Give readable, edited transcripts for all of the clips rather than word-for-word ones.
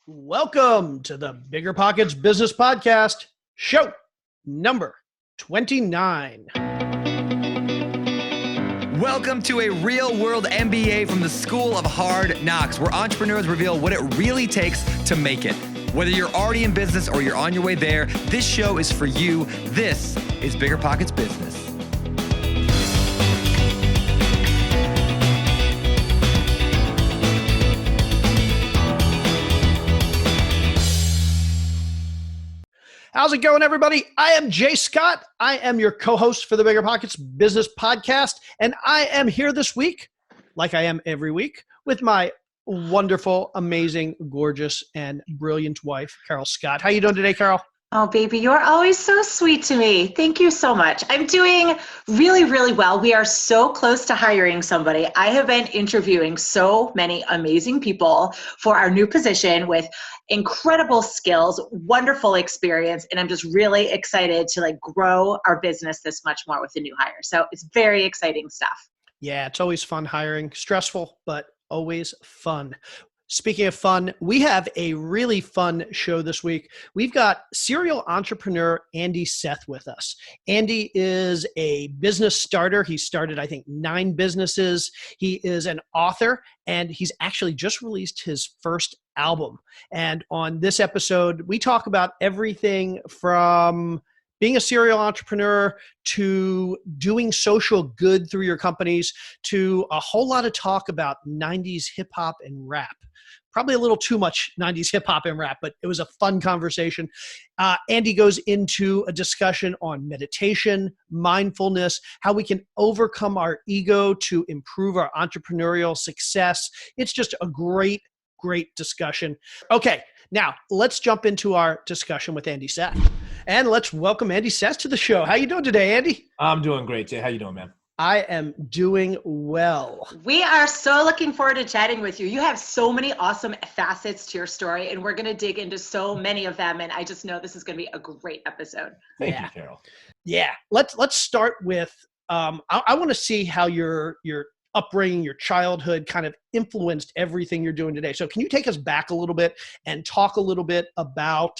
Welcome to the BiggerPockets Business Podcast, show number 29. Welcome to a real-world MBA from the School of Hard Knocks, where entrepreneurs reveal what it really takes to make it. Whether you're already in business or you're on your way there, this show is for you. This is BiggerPockets Business. How's it going, everybody? I am Jay Scott. I am your co-host for the BiggerPockets Business Podcast, and I am here this week, like I am every week, with my wonderful, amazing, gorgeous, and brilliant wife, Carol Scott. How you doing today, Carol? Oh, baby, you're always so sweet to me. Thank you so much. I'm doing really, really well. We are so close to hiring somebody. I have been interviewing so many amazing people for our new position with incredible skills, wonderful experience, and I'm just really excited to grow our business this much more with the new hire. So it's very exciting stuff. Yeah, it's always fun hiring. Stressful, but always fun. Speaking of fun, we have a really fun show this week. We've got serial entrepreneur Andy Seth with us. Andy is a business starter. He started, I think, 9 businesses. He is an author, and he's actually just released his first album. And on this episode, we talk about everything from being a serial entrepreneur to doing social good through your companies to a whole lot of talk about 90s hip hop and rap. Probably a little too much 90s hip hop and rap, but it was a fun conversation. Andy goes into a discussion on meditation, mindfulness, how we can overcome our ego to improve our entrepreneurial success. It's just a great discussion. Okay, now let's jump into our discussion with Andy Seth. And let's welcome Andy Seth to the show. How you doing today, Andy? I'm doing great, Jay. How you doing, man? I am doing well. We are so looking forward to chatting with you. You have so many awesome facets to your story, and we're going to dig into so many of them. And I just know this is going to be a great episode. Thank you, Carol. Yeah, let's start with. I want to see how your upbringing, your childhood kind of influenced everything you're doing today. So can you take us back a little bit and talk a little bit about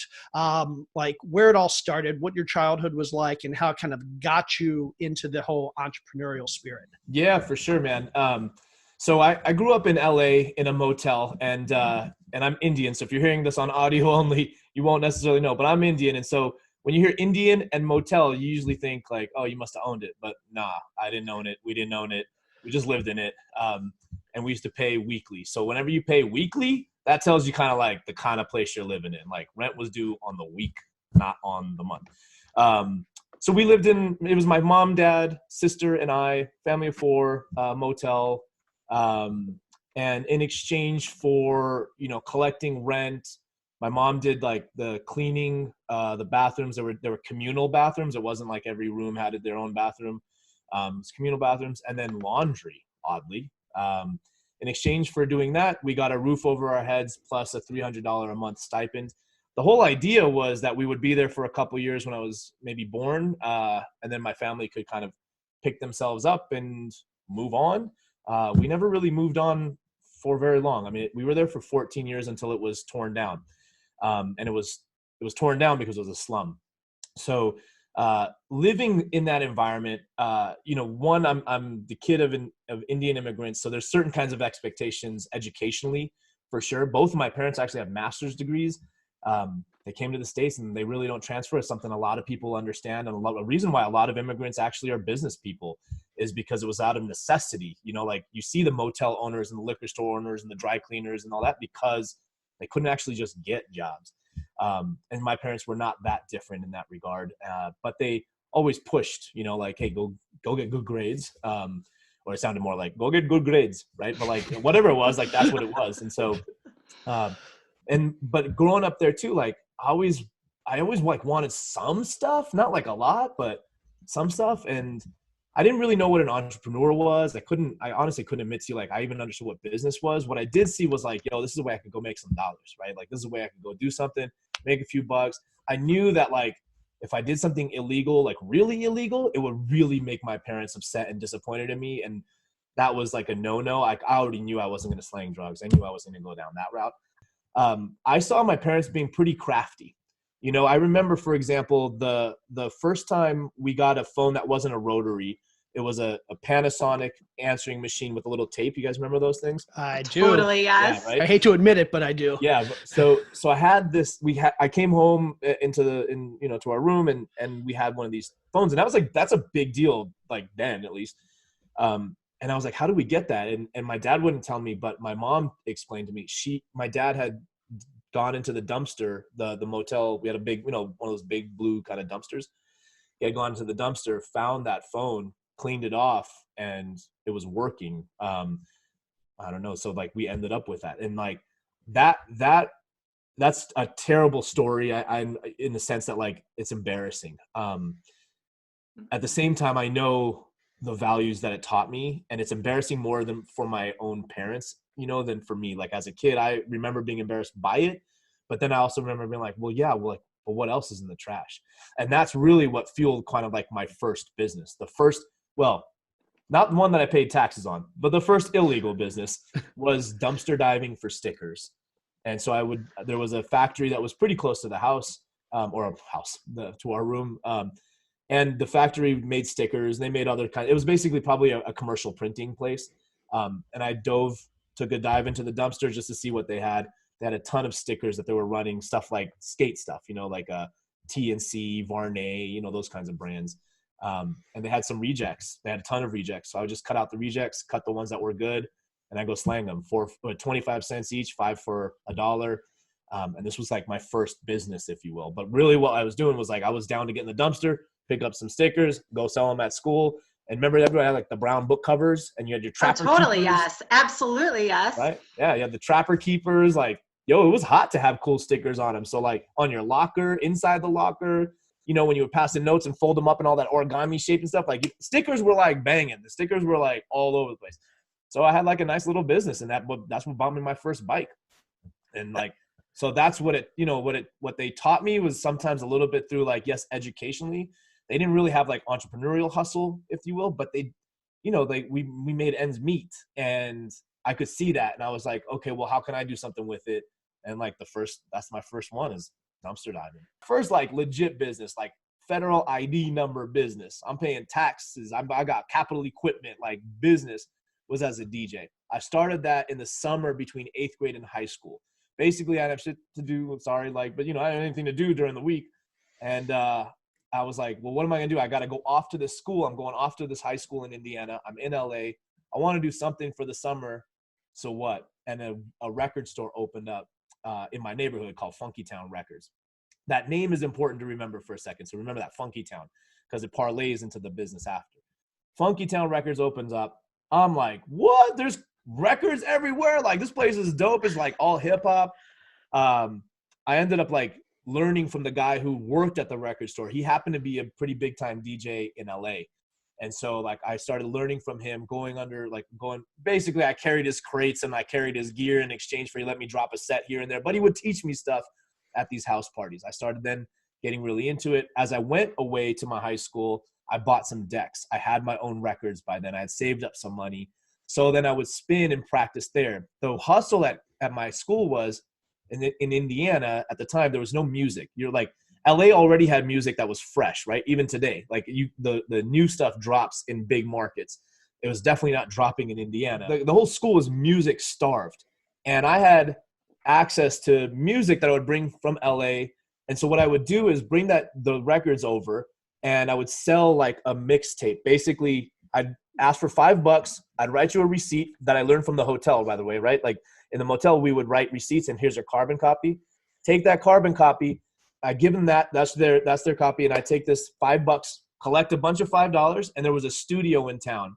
where it all started, what your childhood was like, and how it kind of got you into the whole entrepreneurial spirit? Yeah, for sure, man. So I grew up in LA in a motel, and I'm Indian. So if you're hearing this on audio only, you won't necessarily know, but I'm Indian. And so when you hear Indian and motel, you usually think like, oh, you must have owned it. But nah, I didn't own it. We didn't own it. We just lived in it, and we used to pay weekly. So whenever you pay weekly, that tells you kind of like the kind of place you're living in. Like rent was due on the week, not on the month. So we lived in, it was my mom, dad, sister, and I, family of 4, motel. And in exchange for, collecting rent, my mom did like the cleaning, the bathrooms. There were communal bathrooms. It wasn't like every room had their own bathroom. It's communal bathrooms, and then laundry, oddly. In exchange for doing that, we got a roof over our heads plus a $300 a month stipend. The whole idea was that we would be there for a couple years when I was maybe born, and then my family could kind of pick themselves up and move on. We never really moved on for very long. I mean, we were there for 14 years until it was torn down. And it was torn down because it was a slum. So living in that environment, one, I'm the kid of Indian immigrants. So there's certain kinds of expectations educationally, for sure. Both of my parents actually have master's degrees. They came to the States and they really don't transfer. It's something a lot of people understand. And a reason why a lot of immigrants actually are business people is because it was out of necessity. Like you see the motel owners and the liquor store owners and the dry cleaners and all that because they couldn't actually just get jobs. And my parents were not that different in that regard, but they always pushed, like, hey, go get good grades. Or it sounded more like, go get good grades, right? But like, whatever it was, like, that's what it was. And so, but growing up there too, like, I always like wanted some stuff, not like a lot, but some stuff. And I didn't really know what an entrepreneur was. I honestly couldn't admit to you, like, I even understood what business was. What I did see was like, this is a way I could go make some dollars, right? Like, this is a way I could go do something, make a few bucks. I knew that, like, if I did something illegal, like really illegal, it would really make my parents upset and disappointed in me. And that was like a no-no. I already knew I wasn't going to slang drugs. I knew I wasn't going to go down that route. I saw my parents being pretty crafty. You know, I remember, for example, the first time we got a phone that wasn't a rotary, it was a Panasonic answering machine with a little tape. You guys remember those things? I do. Totally, yes. Yeah, right. I hate to admit it, but I do. Yeah. So I had this. I came home to our room, and we had one of these phones, and I was like, that's a big deal, like then at least. And I was like, how do we get that? And my dad wouldn't tell me, but my mom explained to me. My dad had gone into the dumpster, the motel. We had a big, one of those big blue kind of dumpsters. He had gone into the dumpster, found that phone, cleaned it off, and it was working. I don't know. So like we ended up with that. And like that's a terrible story. I'm in the sense that like it's embarrassing. At the same time, I know the values that it taught me, and it's embarrassing more than for my own parents, than for me. Like as a kid, I remember being embarrassed by it, but then I also remember being like, well, what else is in the trash? And that's really what fueled kind of like my first business. Not the one that I paid taxes on, but the first illegal business was dumpster diving for stickers. And so there was a factory that was pretty close to the house, to our room. And the factory made stickers, and they made other kinds. It was basically probably a commercial printing place. And I took a dive into the dumpster just to see what they had. They had a ton of stickers that they were running, stuff like skate stuff, like TNC, Varney, those kinds of brands. And they had some rejects. They had a ton of rejects. So I would just cut out the rejects, cut the ones that were good, and I go slang them for 25 cents each, 5 for $1. And this was like my first business, if you will. But really what I was doing was like, I was down to get in the dumpster, pick up some stickers, go sell them at school. And remember, everybody had like the brown book covers, and you had your trapper totally, keepers, yes. Absolutely, yes. right? Yeah, you had the trapper keepers. Like, it was hot to have cool stickers on them. So like on your locker, inside the locker, when you would pass the notes and fold them up in all that origami shape and stuff, like stickers were like banging. The stickers were like all over the place. So I had like a nice little business, and that's what bought me my first bike. And like, so that's what what they taught me was sometimes a little bit through like, yes, educationally, they didn't really have like entrepreneurial hustle, if you will, but we made ends meet, and I could see that. And I was like, okay, well, how can I do something with it? And like that's my first one is dumpster diving. First, like legit business, like federal ID number business. I'm paying taxes. I got capital equipment, like business was as a DJ. I started that in the summer between 8th grade and high school. Basically, I didn't have shit to do. But I didn't have anything to do during the week. And I was like, well, what am I going to do? I got to go off to this school. I'm going off to this high school in Indiana. I'm in LA. I want to do something for the summer. So what? And a record store opened up in my neighborhood called Funky Town Records. That name is important to remember for a second. So remember that Funky Town, because it parlays into the business after. Funky Town Records opens up. I'm like, what? There's records everywhere. Like, this place is dope. It's like all hip hop. I ended up like learning from the guy who worked at the record store. He happened to be a pretty big time DJ in LA. And so like I started learning from him, basically I carried his crates and I carried his gear in exchange for he let me drop a set here and there, but he would teach me stuff at these house parties. I started then getting really into it. As I went away to my high school, I bought some decks. I had my own records by then. I had saved up some money. So then I would spin and practice there. The hustle at my school was in Indiana at the time, there was no music. You're like, LA already had music that was fresh, right? Even today, like the new stuff drops in big markets. It was definitely not dropping in Indiana. The whole school was music starved. And I had access to music that I would bring from LA. And so what I would do is bring the records over, and I would sell like a mixtape. Basically, I'd ask for $5. I'd write you a receipt that I learned from the hotel, by the way, right? Like in the motel, we would write receipts, and here's your carbon copy. Take that carbon copy. I give them that. That's their copy. And I take this $5, collect a bunch of $5. And there was a studio in town.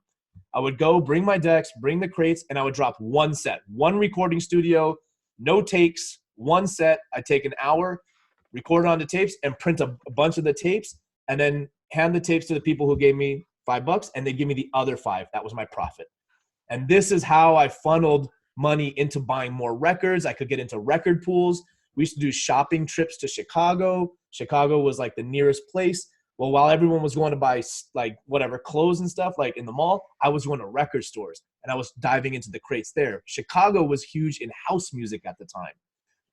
I would go bring my decks, bring the crates, and I would drop one set, one recording studio, no takes, one set. I take an hour, record it onto tapes, and print a bunch of the tapes, and then hand the tapes to the people who gave me $5, and they give me the other 5. That was my profit. And this is how I funneled money into buying more records. I could get into record pools. We used to do shopping trips to Chicago. Chicago was like the nearest place. Well, while everyone was going to buy like whatever clothes and stuff like in the mall, I was going to record stores, and I was diving into the crates there. Chicago was huge in house music at the time.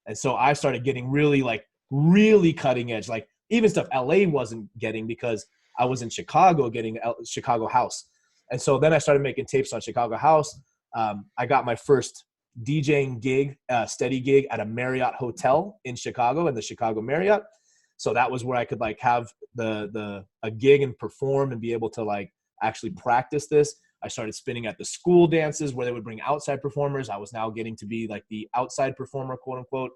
And so I started getting really cutting edge, like even stuff LA wasn't getting because I was in Chicago getting Chicago House. And so then I started making tapes on Chicago House. I got my first DJing gig, steady gig at a Marriott hotel in Chicago, in the Chicago Marriott. So that was where I could like have a gig and perform and be able to like actually practice this. I started spinning at the school dances where they would bring outside performers. I was now getting to be like the outside performer, quote unquote.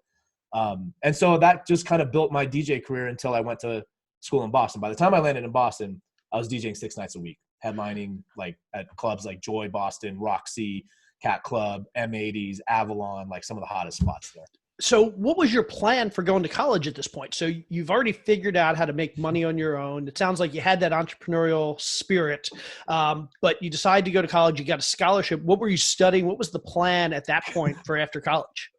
And so that just kind of built my DJ career until I went to school in Boston. By the time I landed in Boston, I was DJing 6 nights a week, headlining like at clubs like Joy Boston, Roxy, Cat Club, M80s, Avalon, like some of the hottest spots there. So what was your plan for going to college at this point? So you've already figured out how to make money on your own. It sounds like you had that entrepreneurial spirit, but you decided to go to college. You got a scholarship. What were you studying? What was the plan at that point for after college?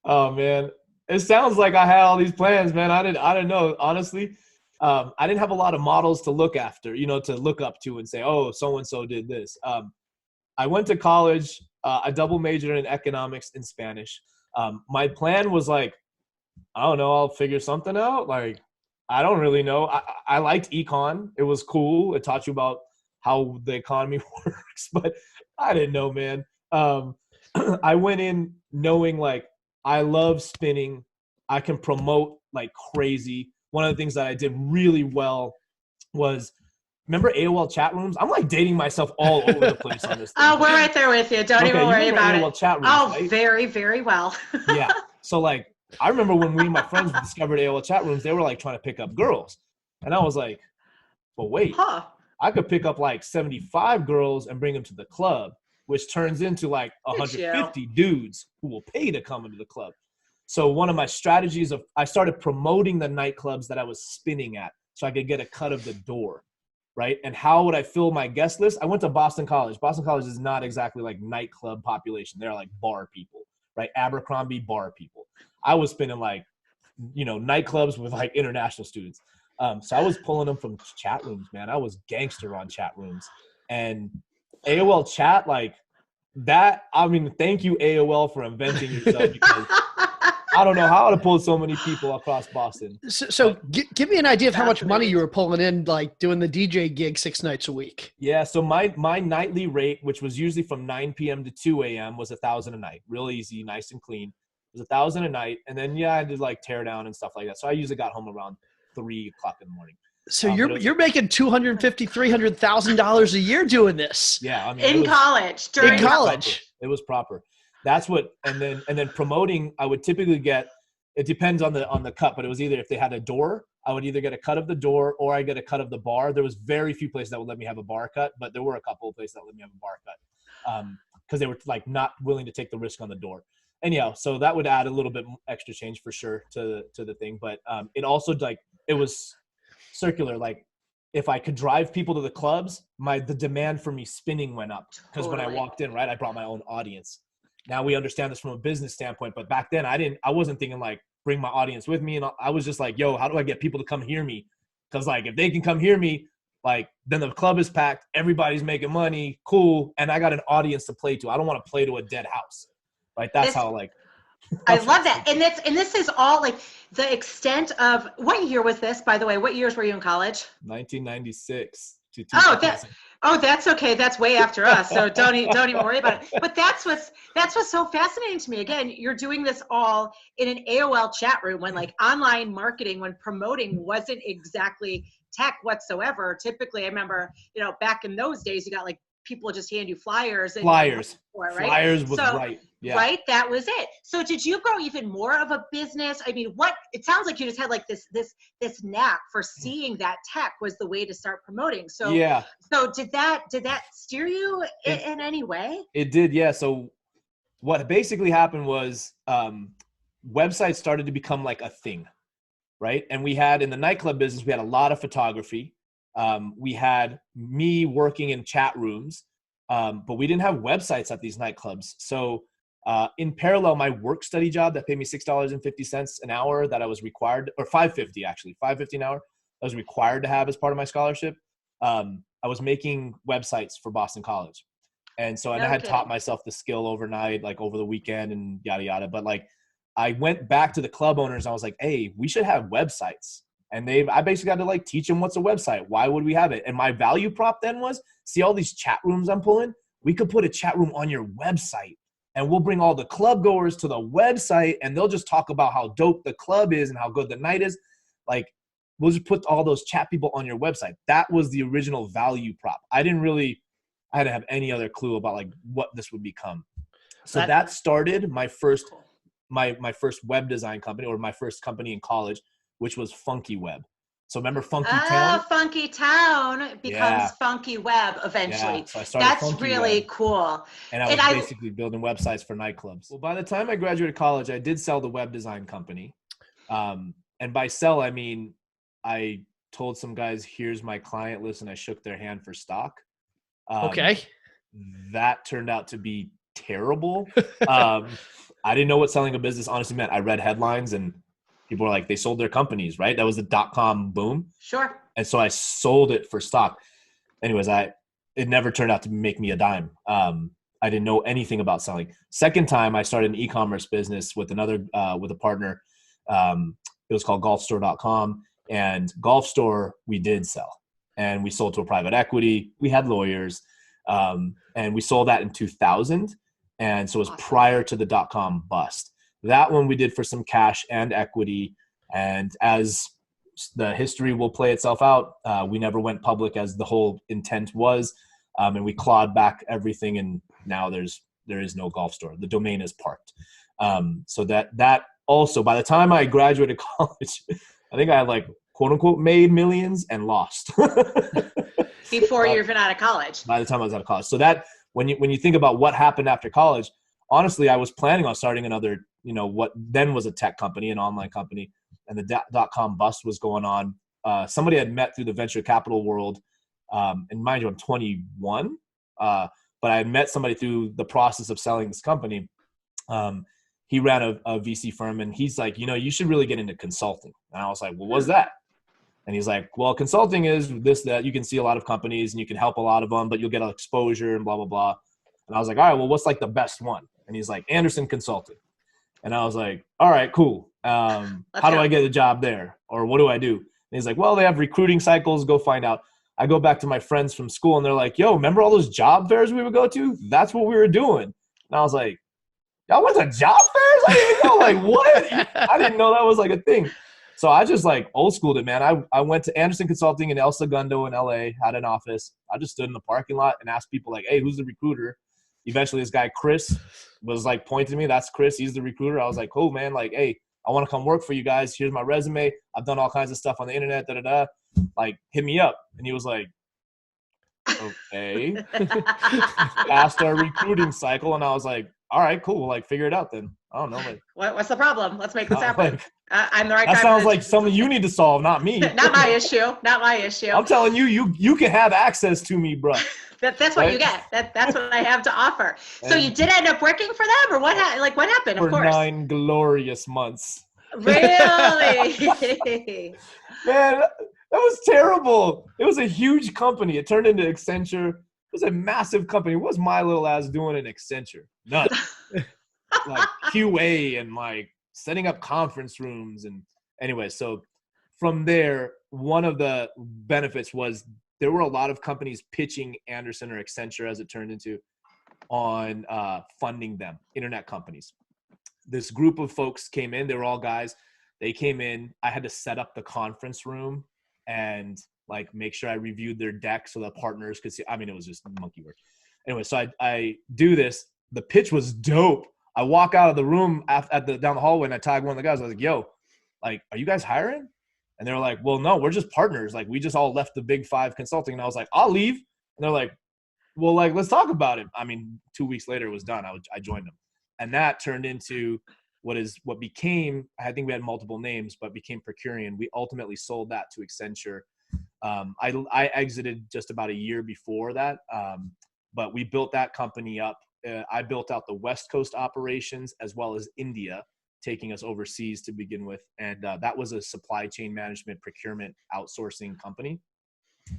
Oh man, it sounds like I had all these plans, man. I didn't know, honestly. I didn't have a lot of models to look after, to look up to and say, oh, so-and-so did this. I went to college, I double majored in economics and Spanish. My plan was like, I don't know, I'll figure something out. Like, I don't really know. I liked econ. It was cool. It taught you about how the economy works, but I didn't know, man. I went in knowing like, I love spinning. I can promote like crazy. One of the things that I did really well was, remember AOL chat rooms? I'm like dating myself all over the place on this thing. Oh, we're right there with you. Don't even worry about AOL it. Chat rooms, Oh, right? very, very well. Yeah. So like, I remember when me and my friends discovered AOL chat rooms, they were like trying to pick up girls. And I was like, well, wait, I could pick up like 75 girls and bring them to the club, which turns into like 150 dudes who will pay to come into the club. So one of my strategies I started promoting the nightclubs that I was spinning at so I could get a cut of the door, right? And how would I fill my guest list? I went to Boston College. Boston College is not exactly like nightclub population. They're like bar people, right? Abercrombie bar people. I was spinning like, nightclubs with like international students. So I was pulling them from chat rooms, man. I was gangster on chat rooms. And AOL chat, like that, I mean, thank you, AOL, for inventing yourself because I don't know how to pull so many people across Boston. So give me an idea of how much money you were pulling in, like doing the DJ gig 6 nights a week. Yeah. So my nightly rate, which was usually from 9 p.m. to 2 a.m. was $1,000 a night. Real easy, nice and clean. It was $1,000 a night. And then, I did like tear down and stuff like that. So I usually got home around 3 o'clock in the morning. So you're making $250,000, $300,000 a year doing this. Yeah. I mean, in college. It was proper. That's what, and then promoting, I would typically get, it depends on the cut, but it was either if they had a door, I would either get a cut of the door or I get a cut of the bar. There was very few places that would let me have a bar cut, but there were a couple of places that let me have a bar cut because they were like not willing to take the risk on the door. Anyhow, so that would add a little bit extra change for sure to the thing. But it also like, it was circular. Like if I could drive people to the clubs, the demand for me spinning went up because when I walked in, right, I brought my own audience. Now we understand this from a business standpoint, but back then I wasn't thinking like bring my audience with me. And I was just like, yo, how do I get people to come hear me? Cause like, if they can come hear me, like then the club is packed, everybody's making money. Cool. And I got an audience to play to. I don't want to play to a dead house. Like that's how like, I love that. And this is all like the extent of, what year was this, by the way? What years were you in college? 1996 to 2000. That's okay. That's way after us. So don't even worry about it. But that's what's so fascinating to me. Again, you're doing this all in an AOL chat room when like online marketing, when promoting wasn't exactly tech whatsoever. Typically, I remember, back in those days, you got like people just hand you flyers. Flyers was so, right. Yeah. Right. That was it. So did you grow even more of a business? I mean, it sounds like you just had like this knack for seeing that tech was the way to start promoting. So, yeah. So did that steer you in any way? It did. Yeah. So what basically happened was, websites started to become like a thing. Right. And we had in the nightclub business, we had a lot of photography. We had me working in chat rooms, but we didn't have websites at these nightclubs. So, in parallel, my work study job that paid me $6.50 an hour that I was required, or $5.50 actually, $5.50 an hour, I was required to have as part of my scholarship. I was making websites for Boston College. And so, I had taught myself the skill overnight, like over the weekend and yada, yada. But like, I went back to the club owners. I was like, hey, we should have websites. And I basically had to like teach them what's a website. Why would we have it? And my value prop then was, see all these chat rooms I'm pulling? We could put a chat room on your website, and we'll bring all the club goers to the website, and they'll just talk about how dope the club is and how good the night is. Like, we'll just put all those chat people on your website. That was the original value prop. I didn't have any other clue about like what this would become. So that started my first web design company, or my first company in college, which was Funky Web. So remember Funky Town? Funky Town becomes Funky Web eventually. Yeah. So I started That's Funky really Web, cool. and I was basically building websites for nightclubs. Well, by the time I graduated college, I did sell the web design company. And by sell, I mean, I told some guys, here's my client list, and I shook their hand for stock. Okay. That turned out to be terrible. I didn't know what selling a business honestly meant. I read headlines and people were like, they sold their companies, right? That was the .com boom. Sure. And so I sold it for stock. Anyways, it never turned out to make me a dime. I didn't know anything about selling. Second time I started an e-commerce business with with a partner. It was called golfstore.com, and Golf Store we did sell, and we sold to a private equity. We had lawyers, and we sold that in 2000. And so it was prior to the .com bust. That one we did for some cash and equity. And as the history will play itself out, we never went public as the whole intent was. And we clawed back everything. And now there is no Golf Store. The domain is parked. So that also, by the time I graduated college, I think I had like, quote unquote, made millions and lost. Before you're even out of college. By the time I was out of college. So that, when you think about what happened after college, honestly, I was planning on starting another, what then was a tech company, an online company, and the .com bust was going on. Somebody I had met through the venture capital world, and mind you, I'm 21, but I had met somebody through the process of selling this company. He ran a VC firm, and he's like, you should really get into consulting. And I was like, well, what's that? And he's like, well, consulting is this, that. You can see a lot of companies and you can help a lot of them, but you'll get exposure and blah, blah, blah. And I was like, all right, well, what's like the best one? And he's like, Anderson Consulting. And I was like, all right, cool. How do I get a job there? Or what do I do? And he's like, well, they have recruiting cycles. Go find out. I go back to my friends from school, and they're like, yo, remember all those job fairs we would go to? That's what we were doing. And I was like, y'all went to job fairs? I didn't even know, like, what? I didn't know that was like a thing. So I just like old schooled it, man. I went to Anderson Consulting in El Segundo in LA, had an office. I just stood in the parking lot and asked people like, hey, who's the recruiter? Eventually this guy, Chris, was like pointing to me. That's Chris. He's the recruiter. I was like, cool, man. Like, hey, I want to come work for you guys. Here's my resume. I've done all kinds of stuff on the internet, Like, hit me up. And he was like, okay. Passed our recruiting cycle. And I was like, all right, cool. Like, figure it out then. I don't know. Like, what's the problem? Let's make this happen. I'm the right guy. That sounds like something you need to solve, not me. Not my issue. Not my issue. I'm telling you, you can have access to me, bro. That's what you get. That's what I have to offer. So you did end up working for them, or what? What happened? Of course. For 9 glorious months. Really? Man, that was terrible. It was a huge company. It turned into Accenture. It was a massive company. What was my little ass doing in Accenture? None. Like QA and like setting up conference rooms. And anyway, so from there, one of the benefits was there were a lot of companies pitching Anderson or Accenture, as it turned into, on funding them, internet companies. This group of folks came in. They were all guys. They came in. I had to set up the conference room and like make sure I reviewed their deck so the partners could see. I mean, it was just monkey work. Anyway, so I do this. The pitch was dope. I walk out of the room down the hallway, and I tag one of the guys. I was like, yo, like, are you guys hiring? And they're like, well, no, we're just partners. Like, we just all left the Big Five consulting. And I was like, I'll leave. And they're like, well, like, let's talk about it. I mean, 2 weeks later it was done. I joined them. And that turned into what became, I think we had multiple names, but became Procurement. We ultimately sold that to Accenture. I exited just about a year before that. But we built that company up. I built out the West Coast operations as well as India, taking us overseas to begin with. And that was a supply chain management procurement outsourcing company.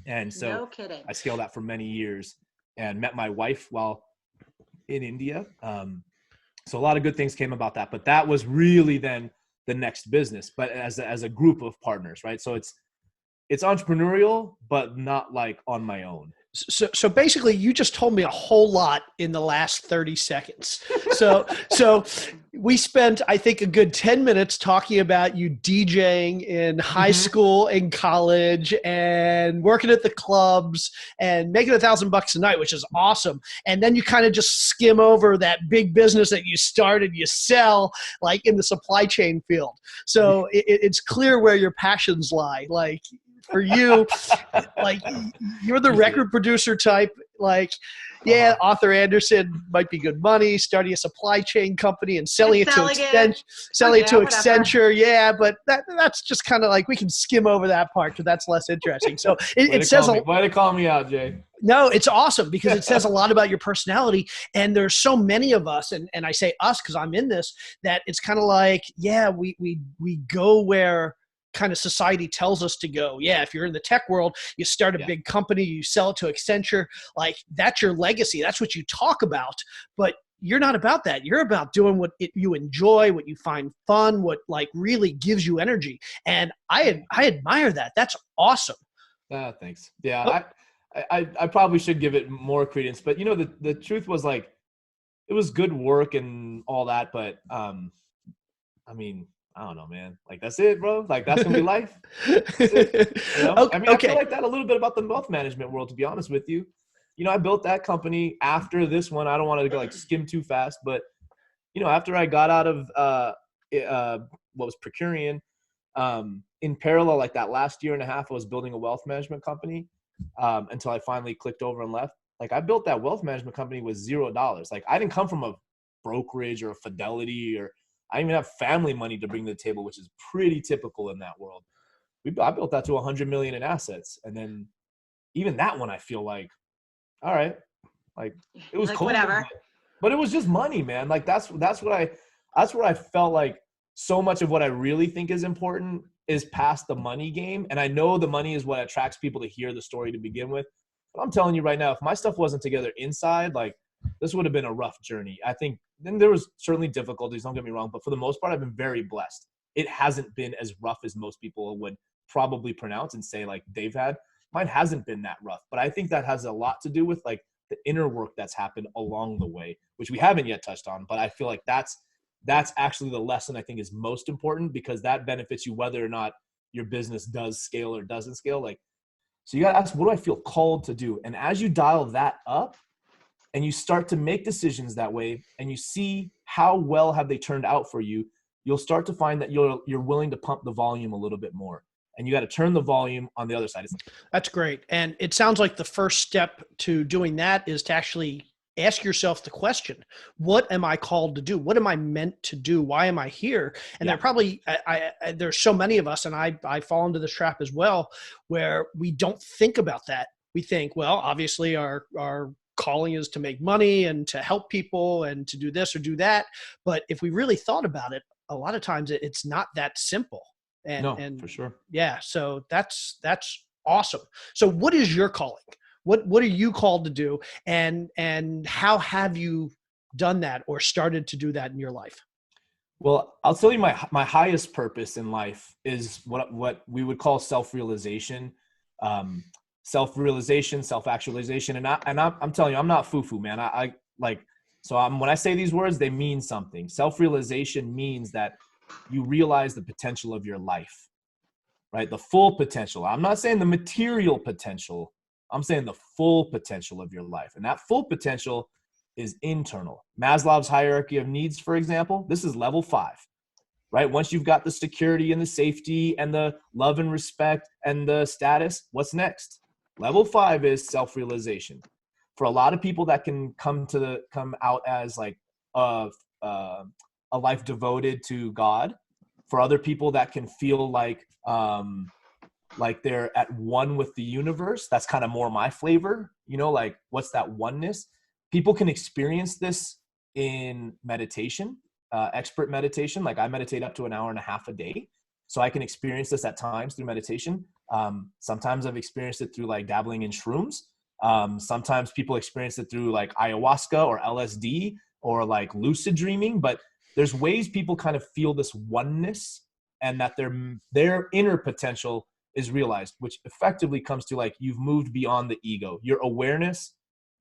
And so no kidding. I scaled that for many years and met my wife while in India. So a lot of good things came about that, but that was really then the next business, but as a group of partners, right? So it's entrepreneurial, but not like on my own. So basically, you just told me a whole lot in the last 30 seconds. So we spent, I think, a good 10 minutes talking about you DJing in high school and college and working at the clubs and making $1,000 a night, which is awesome. And then you kind of just skim over that big business that you started, you sell, like in the supply chain field. So it's clear where your passions lie. Like, for you, like, you're the record producer type, like, yeah, Arthur Anderson might be good money, starting a supply chain company and selling it to Accenture. Yeah, but that's just kind of like, we can skim over that part because that's less interesting. So it says why to call me out, Jay? No, it's awesome because it says a lot about your personality. And there's so many of us, and I say us because I'm in this, that it's kind of like, yeah, we go where kind of society tells us to go. Yeah, if you're in the tech world, you start a big company, you sell it to Accenture, like that's your legacy. That's what you talk about. But you're not about that. You're about doing what you enjoy, what you find fun, what like really gives you energy. And I admire that. That's awesome. Thanks. Yeah, I probably should give it more credence, but the truth was, like, it was good work and all that, but I mean, I don't know, man. Like, that's it, bro. Like, that's gonna be life. That's it, Okay. I mean, I feel like that a little bit about the wealth management world, to be honest with you. I built that company after this one. I don't want to go like skim too fast, but after I got out of what was Procurian, in parallel, like that last year and a half, I was building a wealth management company until I finally clicked over and left. Like, I built that wealth management company with $0. Like, I didn't come from a brokerage or a Fidelity, or I didn't even have family money to bring to the table, which is pretty typical in that world. I built that to 100 million in assets. And then even that one, I feel like, all right, like, it was like, cool, whatever. but it was just money, man. Like, that's where I felt like so much of what I really think is important is past the money game. And I know the money is what attracts people to hear the story to begin with. But I'm telling you right now, if my stuff wasn't together inside, like, this would have been a rough journey. I think then there was certainly difficulties, don't get me wrong, but for the most part, I've been very blessed. It hasn't been as rough as most people would probably pronounce and say like they've had. Mine hasn't been that rough, but I think that has a lot to do with like the inner work that's happened along the way, which we haven't yet touched on. But I feel like that's actually the lesson I think is most important, because that benefits you whether or not your business does scale or doesn't scale. Like, so you got to ask, what do I feel called to do? And as you dial that up and you start to make decisions that way and you see how well have they turned out for you, you'll start to find that you're willing to pump the volume a little bit more. And you got to turn the volume on the other side. That's great. And it sounds like the first step to doing that is to actually ask yourself the question, what am I called to do? What am I meant to do? Why am I here? And there probably, there's so many of us, and I fall into this trap as well, where we don't think about that. We think, well, obviously our calling is to make money and to help people and to do this or do that. But if we really thought about it, a lot of times it's not that simple. And for sure. Yeah. So that's awesome. So what is your calling? What are you called to do? And how have you done that or started to do that in your life? Well, I'll tell you my highest purpose in life is what we would call self-realization, self-actualization. And I'm telling you, I'm not foo-foo, man. When I say these words, they mean something. Self-realization means that you realize the potential of your life, right? The full potential. I'm not saying the material potential. I'm saying the full potential of your life. And that full potential is internal. Maslow's hierarchy of needs, for example, this is level 5, right? Once you've got the security and the safety and the love and respect and the status, what's next? Level 5 is self-realization. For a lot of people that can come out as like a life devoted to God. For other people that can feel like they're at one with the universe. That's kind of more my flavor, like what's that oneness? People can experience this in meditation, expert meditation. Like I meditate up to an hour and a half a day. So I can experience this at times through meditation. Sometimes I've experienced it through like dabbling in shrooms. Sometimes people experience it through like ayahuasca or LSD. or like lucid dreaming, but there's ways people kind of feel this oneness and that their inner potential is realized, which effectively comes to like you've moved beyond the ego. Your awareness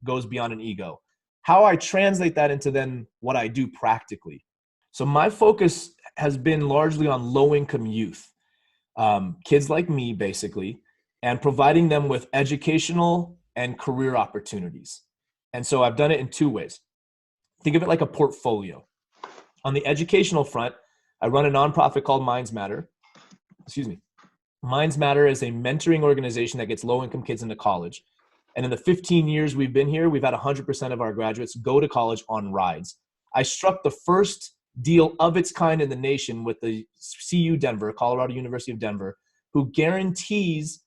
goes beyond an ego. How I translate that into then what I do practically. So my focus has been largely on low-income youth, kids like me basically, and providing them with educational and career opportunities. And so I've done it in two ways. Think of it like a portfolio. On the educational front, I run a nonprofit called Minds Matter. Minds Matter is a mentoring organization that gets low-income kids into college. And in the 15 years we've been here, we've had 100% of our graduates go to college on rides. I struck the first deal of its kind in the nation with the CU Denver, Colorado University of Denver, who guarantees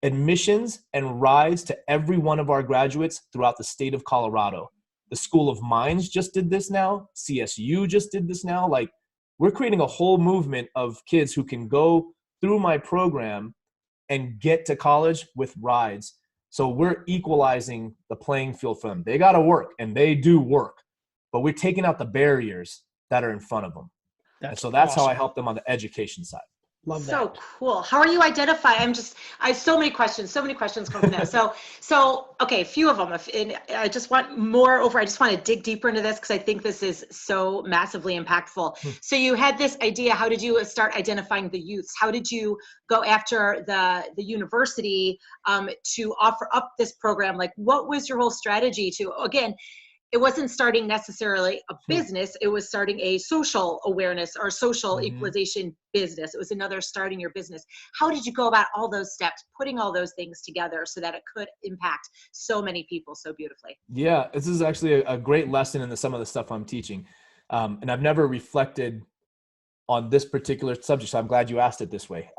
admissions and rides to every one of our graduates throughout the state of Colorado. The School of Mines just did this now. CSU just did this now. Like, we're creating a whole movement of kids who can go through my program and get to college with rides. So we're equalizing the playing field for them. They got to work, and they do work, but we're taking out the barriers that are in front of them. And so that's awesome. how I help them on the education side. Love that. So cool. How are you identifying? I have so many questions come from that. So, okay, a few of them. And I just want more over. I just want to dig deeper into this because I think this is so massively impactful. So you had this idea. How did you start identifying the youths? How did you go after the university to offer up this program? Like, what was your whole strategy to, again, it wasn't starting necessarily a business. It was starting a social awareness or social equalization business. It was another starting your business. How did you go about all those steps, putting all those things together so that it could impact so many people so beautifully? Yeah, this is actually a great lesson in some of the stuff I'm teaching. And I've never reflected on this particular subject, so I'm glad you asked it this way.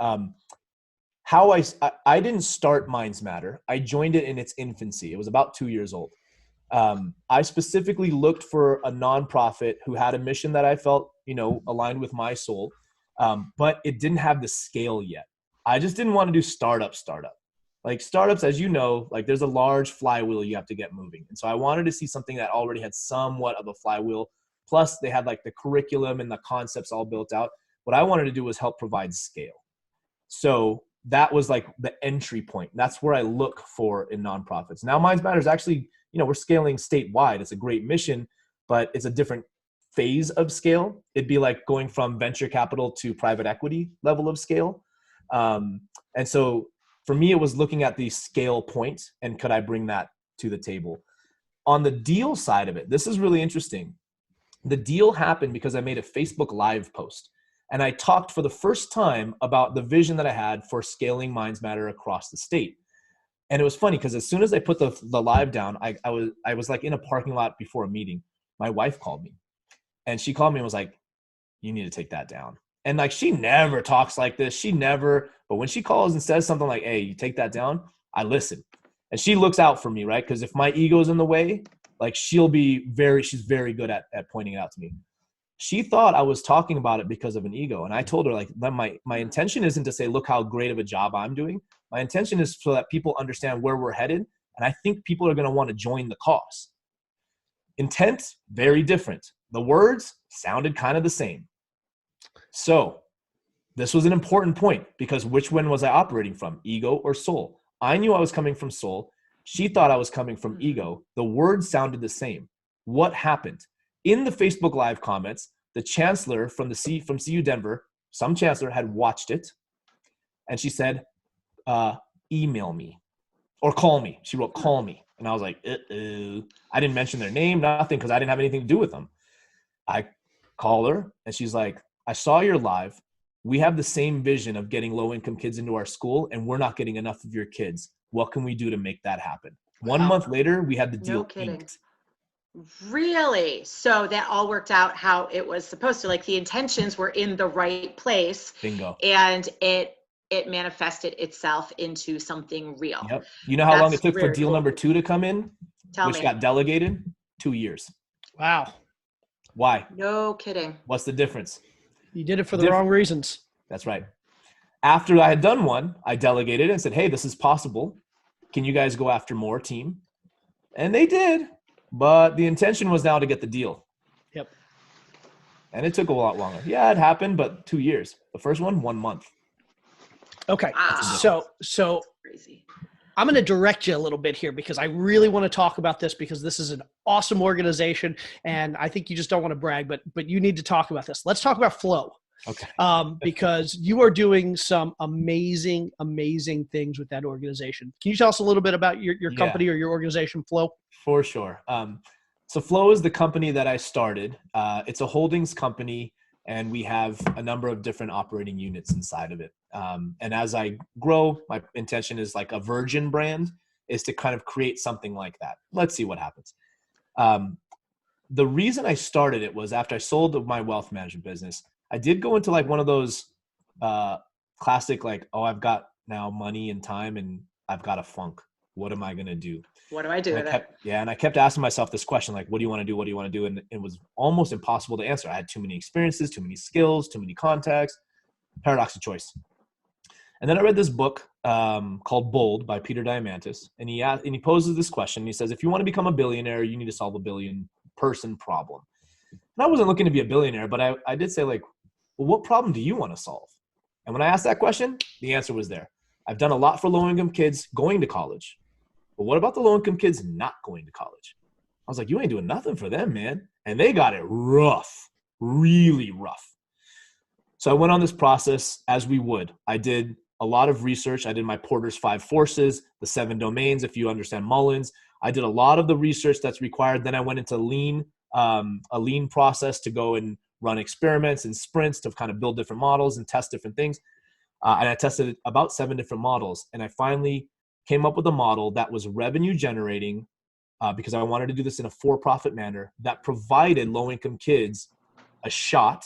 How I didn't start Minds Matter. I joined it in its infancy. It was about 2 years old. I specifically looked for a nonprofit who had a mission that I felt, aligned with my soul. But it didn't have the scale yet. I just didn't want to do startup. Like startups, as you know, like there's a large flywheel you have to get moving. And so I wanted to see something that already had somewhat of a flywheel. Plus they had like the curriculum and the concepts all built out. What I wanted to do was help provide scale. So that was like the entry point. That's where I look for in nonprofits. Now Minds Matter is actually, we're scaling statewide. It's a great mission, but it's a different phase of scale. It'd be like going from venture capital to private equity level of scale. And so for me, it was looking at the scale point and could I bring that to the table? On the deal side of it, this is really interesting. The deal happened because I made a Facebook Live post and I talked for the first time about the vision that I had for scaling Minds Matter across the state. And it was funny because as soon as I put the live down, I was like in a parking lot before a meeting. My wife called me and she called me and was like, you need to take that down. And like, she never talks like this. But when she calls and says something like, hey, you take that down, I listen. And she looks out for me, right? Because if my ego's in the way, like she's very good at pointing it out to me. She thought I was talking about it because of an ego. And I told her like, my intention isn't to say, look how great of a job I'm doing. My intention is so that people understand where we're headed. And I think people are going to want to join the cause. Intent, very different. The words sounded kind of the same. So this was an important point because which one was I operating from, ego or soul? I knew I was coming from soul. She thought I was coming from ego. The words sounded the same. What happened? In the Facebook Live comments, the chancellor from CU Denver, some chancellor had watched it. And she said, email me or call me. She wrote, call me. And I was like, I didn't mention their name, nothing, because I didn't have anything to do with them. I call her and she's like, I saw your live. We have the same vision of getting low-income kids into our school, and we're not getting enough of your kids. What can we do to make that happen? 1 month later, we had the deal inked. Really? So that all worked out how it was supposed to. Like the intentions were in the right place. Bingo. And it manifested itself into something real. Yep. You know how long it took for deal number 2 to come in? Which got delegated? 2 years. Wow. Why? No kidding. What's the difference? You did it for the wrong reasons. That's right. After I had done one, I delegated and said, hey, this is possible. Can you guys go after more, team? And they did. But the intention was now to get the deal. And it took a lot longer. Yeah, it happened, but 2 years. The first one, 1 month. Okay. Wow. So Crazy. I'm going to direct you a little bit here because I really want to talk about this because this is an awesome organization and I think you just don't want to brag, but you need to talk about this. Let's talk about Flow. Okay. Because you are doing some amazing, amazing things with that organization. Can you tell us a little bit about your company or your organization, Flow? For sure. So Flow is the company that I started. It's a holdings company, and we have a number of different operating units inside of it. And as I grow, my intention is like a virgin brand is to kind of create something like that. Let's see what happens. The reason I started it was after I sold my wealth management business, I did go into like one of those classic, like, oh, I've got now money and time and I've got a funk. What am I going to do? What do I do with it? Yeah. And I kept asking myself this question, like, what do you want to do? What do you want to do? And it was almost impossible to answer. I had too many experiences, too many skills, too many contacts, paradox of choice. And then I read this book called Bold by Peter Diamandis. And he poses this question. He says, if you want to become a billionaire, you need to solve a billion person problem. And I wasn't looking to be a billionaire, but I did say, like, well, what problem do you want to solve? And when I asked that question, the answer was there. I've done a lot for low-income kids going to college. But what about the low-income kids not going to college? I was like, you ain't doing nothing for them, man. And they got it rough, really rough. So I went on this process as we would. I did a lot of research. I did my Porter's 5 forces, the 7 domains, if you understand Mullins. I did a lot of the research that's required. Then I went into a lean process to go and run experiments and sprints to kind of build different models and test different things. And I tested about 7 different models. And I finally came up with a model that was revenue generating because I wanted to do this in a for-profit manner that provided low-income kids a shot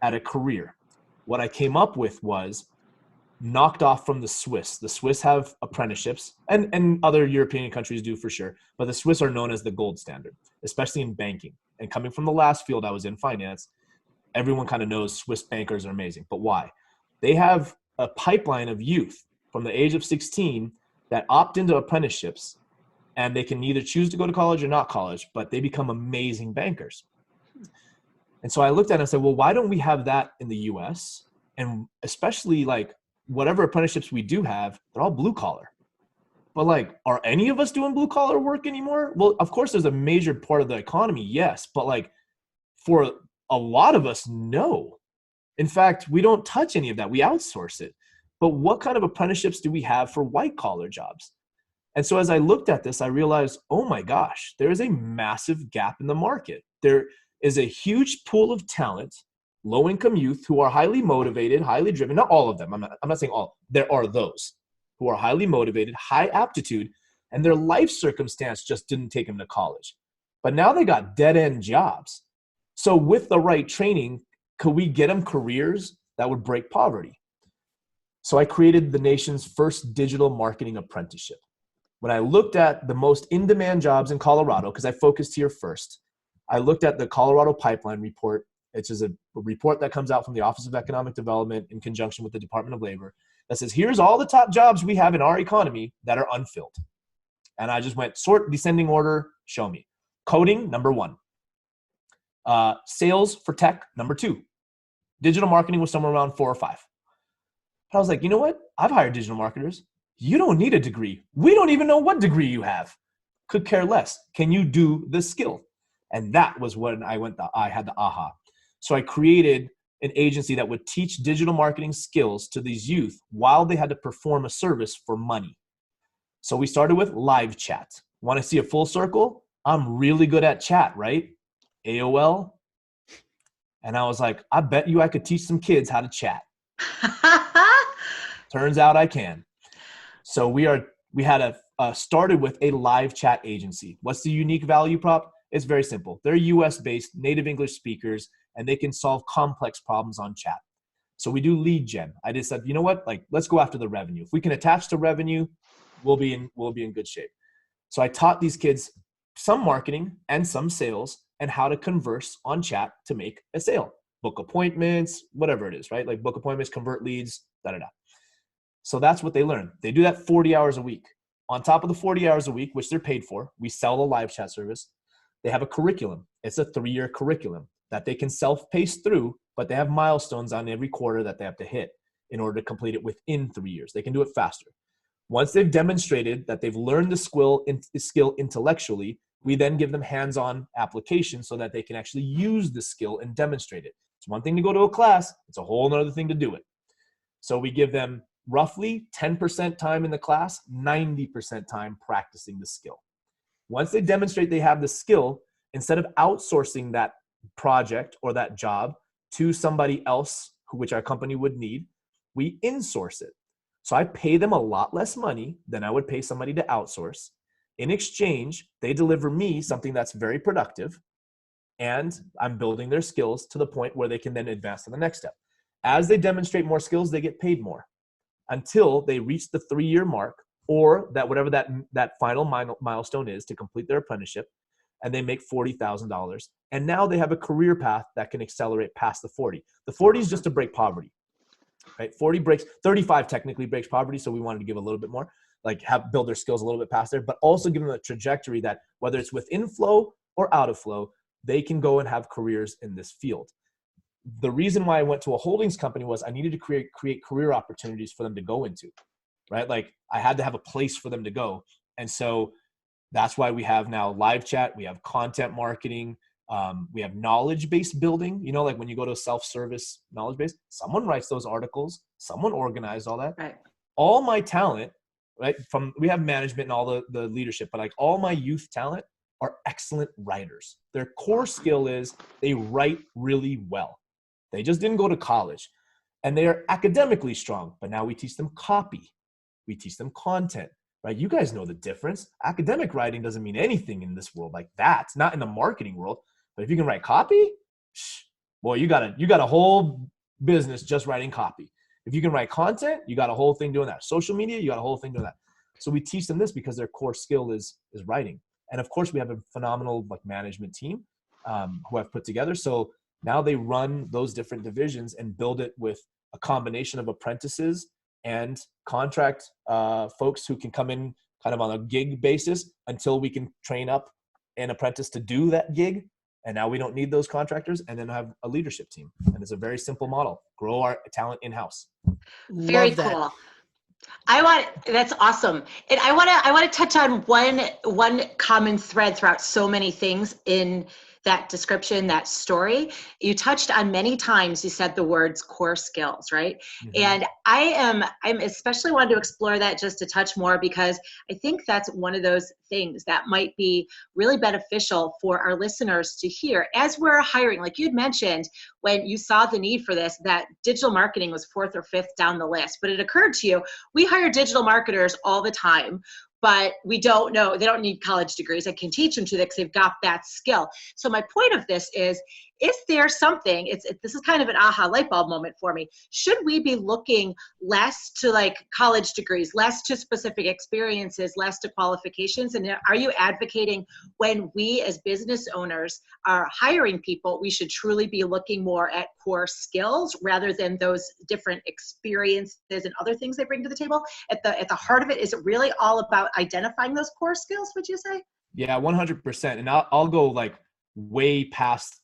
at a career. What I came up with was knocked off from the Swiss. The Swiss have apprenticeships, and other European countries do for sure, but the Swiss are known as the gold standard, especially in banking. And coming from the last field I was in, finance, everyone kind of knows Swiss bankers are amazing. But why? They have a pipeline of youth from the age of 16 that opt into apprenticeships, and they can either choose to go to college or not college, but they become amazing bankers. And so I looked at it and said, well, why don't we have that in the US? And especially like whatever apprenticeships we do have, they're all blue collar. But like, are any of us doing blue collar work anymore? Well, of course, there's a major part of the economy, yes. But like for a lot of us, no. In fact, we don't touch any of that. We outsource it. But what kind of apprenticeships do we have for white collar jobs? And so as I looked at this, I realized, oh my gosh, there is a massive gap in the market. There is a huge pool of talent, low-income youth who are highly motivated, highly driven. Not all of them. I'm not saying all. There are those who are highly motivated, high aptitude, and their life circumstance just didn't take them to college. But now they got dead-end jobs. So with the right training, could we get them careers that would break poverty? So I created the nation's first digital marketing apprenticeship. When I looked at the most in-demand jobs in Colorado, because I focused here first, I looked at the Colorado Pipeline Report. It's just a report that comes out from the Office of Economic Development in conjunction with the Department of Labor that says, here's all the top jobs we have in our economy that are unfilled. And I just went sort descending order, show me. Coding, number 1. Sales for tech, number 2. Digital marketing was somewhere around 4 or 5. But I was like, you know what? I've hired digital marketers. You don't need a degree. We don't even know what degree you have. Could care less. Can you do the skill? And that was when I had the aha. So I created an agency that would teach digital marketing skills to these youth while they had to perform a service for money. So we started with live chat. Want to see a full circle? I'm really good at chat, right? AOL. And I was like, I bet you I could teach some kids how to chat. Turns out I can. So we had started with a live chat agency. What's the unique value prop? It's very simple. They're US-based native English speakers, and they can solve complex problems on chat. So we do lead gen. I just said, you know what? Like, let's go after the revenue. If we can attach to revenue, we'll be in good shape. So I taught these kids some marketing and some sales and how to converse on chat to make a sale. Book appointments, whatever it is, right? Like book appointments, convert leads, da-da-da. So that's what they learn. They do that 40 hours a week. On top of the 40 hours a week, which they're paid for, we sell the live chat service. They have a curriculum. It's a 3-year curriculum. that they can self-pace through, but they have milestones on every quarter that they have to hit in order to complete it within 3 years. They can do it faster. Once they've demonstrated that they've learned the skill intellectually, we then give them hands-on application so that they can actually use the skill and demonstrate it. It's one thing to go to a class, it's a whole other thing to do it. So we give them roughly 10% time in the class, 90% time practicing the skill. Once they demonstrate they have the skill, instead of outsourcing that project or that job to somebody else, which our company would need, we insource it. So I pay them a lot less money than I would pay somebody to outsource. In exchange, they deliver me something that's very productive, and I'm building their skills to the point where they can then advance to the next step. As they demonstrate more skills, they get paid more until they reach the 3-year mark, or that whatever that final milestone is to complete their apprenticeship, and they make $40,000. And now they have a career path that can accelerate past the 40. The 40 is just to break poverty, right? 35 technically breaks poverty. So we wanted to give a little bit more, like build their skills a little bit past there, but also give them a trajectory that whether it's within flow or out of flow, they can go and have careers in this field. The reason why I went to a holdings company was I needed to create career opportunities for them to go into, right? Like I had to have a place for them to go. And so that's why we have now live chat, we have content marketing, we have knowledge-based building. You know, like when you go to a self-service knowledge-based, someone writes those articles, someone organized all that. Right. All my talent, right? We have management and all the leadership, but like all my youth talent are excellent writers. Their core skill is they write really well. They just didn't go to college, and they are academically strong, but now we teach them copy. We teach them content, right? You guys know the difference. Academic writing doesn't mean anything in this world like that. It's not in the marketing world, but if you can write copy, boy, you got a whole business just writing copy. If you can write content, you got a whole thing doing that. Social media, you got a whole thing doing that. So we teach them this because their core skill is writing. And of course we have a phenomenal management team who I've put together. So now they run those different divisions and build it with a combination of apprentices and contract folks who can come in kind of on a gig basis until we can train up an apprentice to do that gig. And now we don't need those contractors, and then have a leadership team. And it's a very simple model. Grow our talent in-house. Very cool. That's awesome. And I want to touch on one common thread throughout so many things in that description, that story. You touched on many times, you said the words core skills, right? Mm-hmm. And I'm especially wanted to explore that just a touch more, because I think that's one of those things that might be really beneficial for our listeners to hear as we're hiring. Like you'd mentioned, when you saw the need for this, that digital marketing was 4th or 5th down the list, but it occurred to you, we hire digital marketers all the time, but we don't know, they don't need college degrees. I can teach them to that because they've got that skill. So my point of this is there something, this is kind of an aha light bulb moment for me. Should we be looking less to like college degrees, less to specific experiences, less to qualifications? And are you advocating when we as business owners are hiring people, we should truly be looking more at core skills rather than those different experiences and other things they bring to the table? At the heart of it, is it really all about identifying those core skills, would you say? Yeah, 100%. And I'll go like way past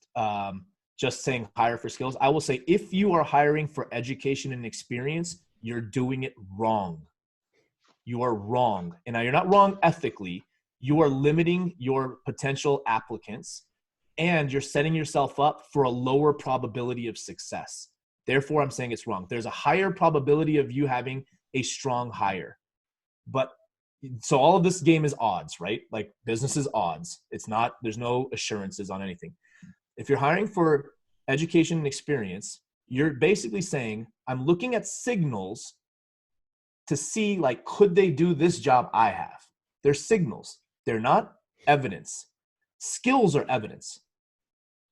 just saying hire for skills. I will say, if you are hiring for education and experience, you're doing it wrong. You are wrong. And now you're not wrong ethically. You are limiting your potential applicants, and you're setting yourself up for a lower probability of success. Therefore, I'm saying it's wrong. There's a higher probability of you having a strong hire. But so all of this game is odds, right? Like business is odds. There's no assurances on anything. If you're hiring for education and experience, you're basically saying, I'm looking at signals to see, like, could they do this job I have? They're signals. They're not evidence. Skills are evidence.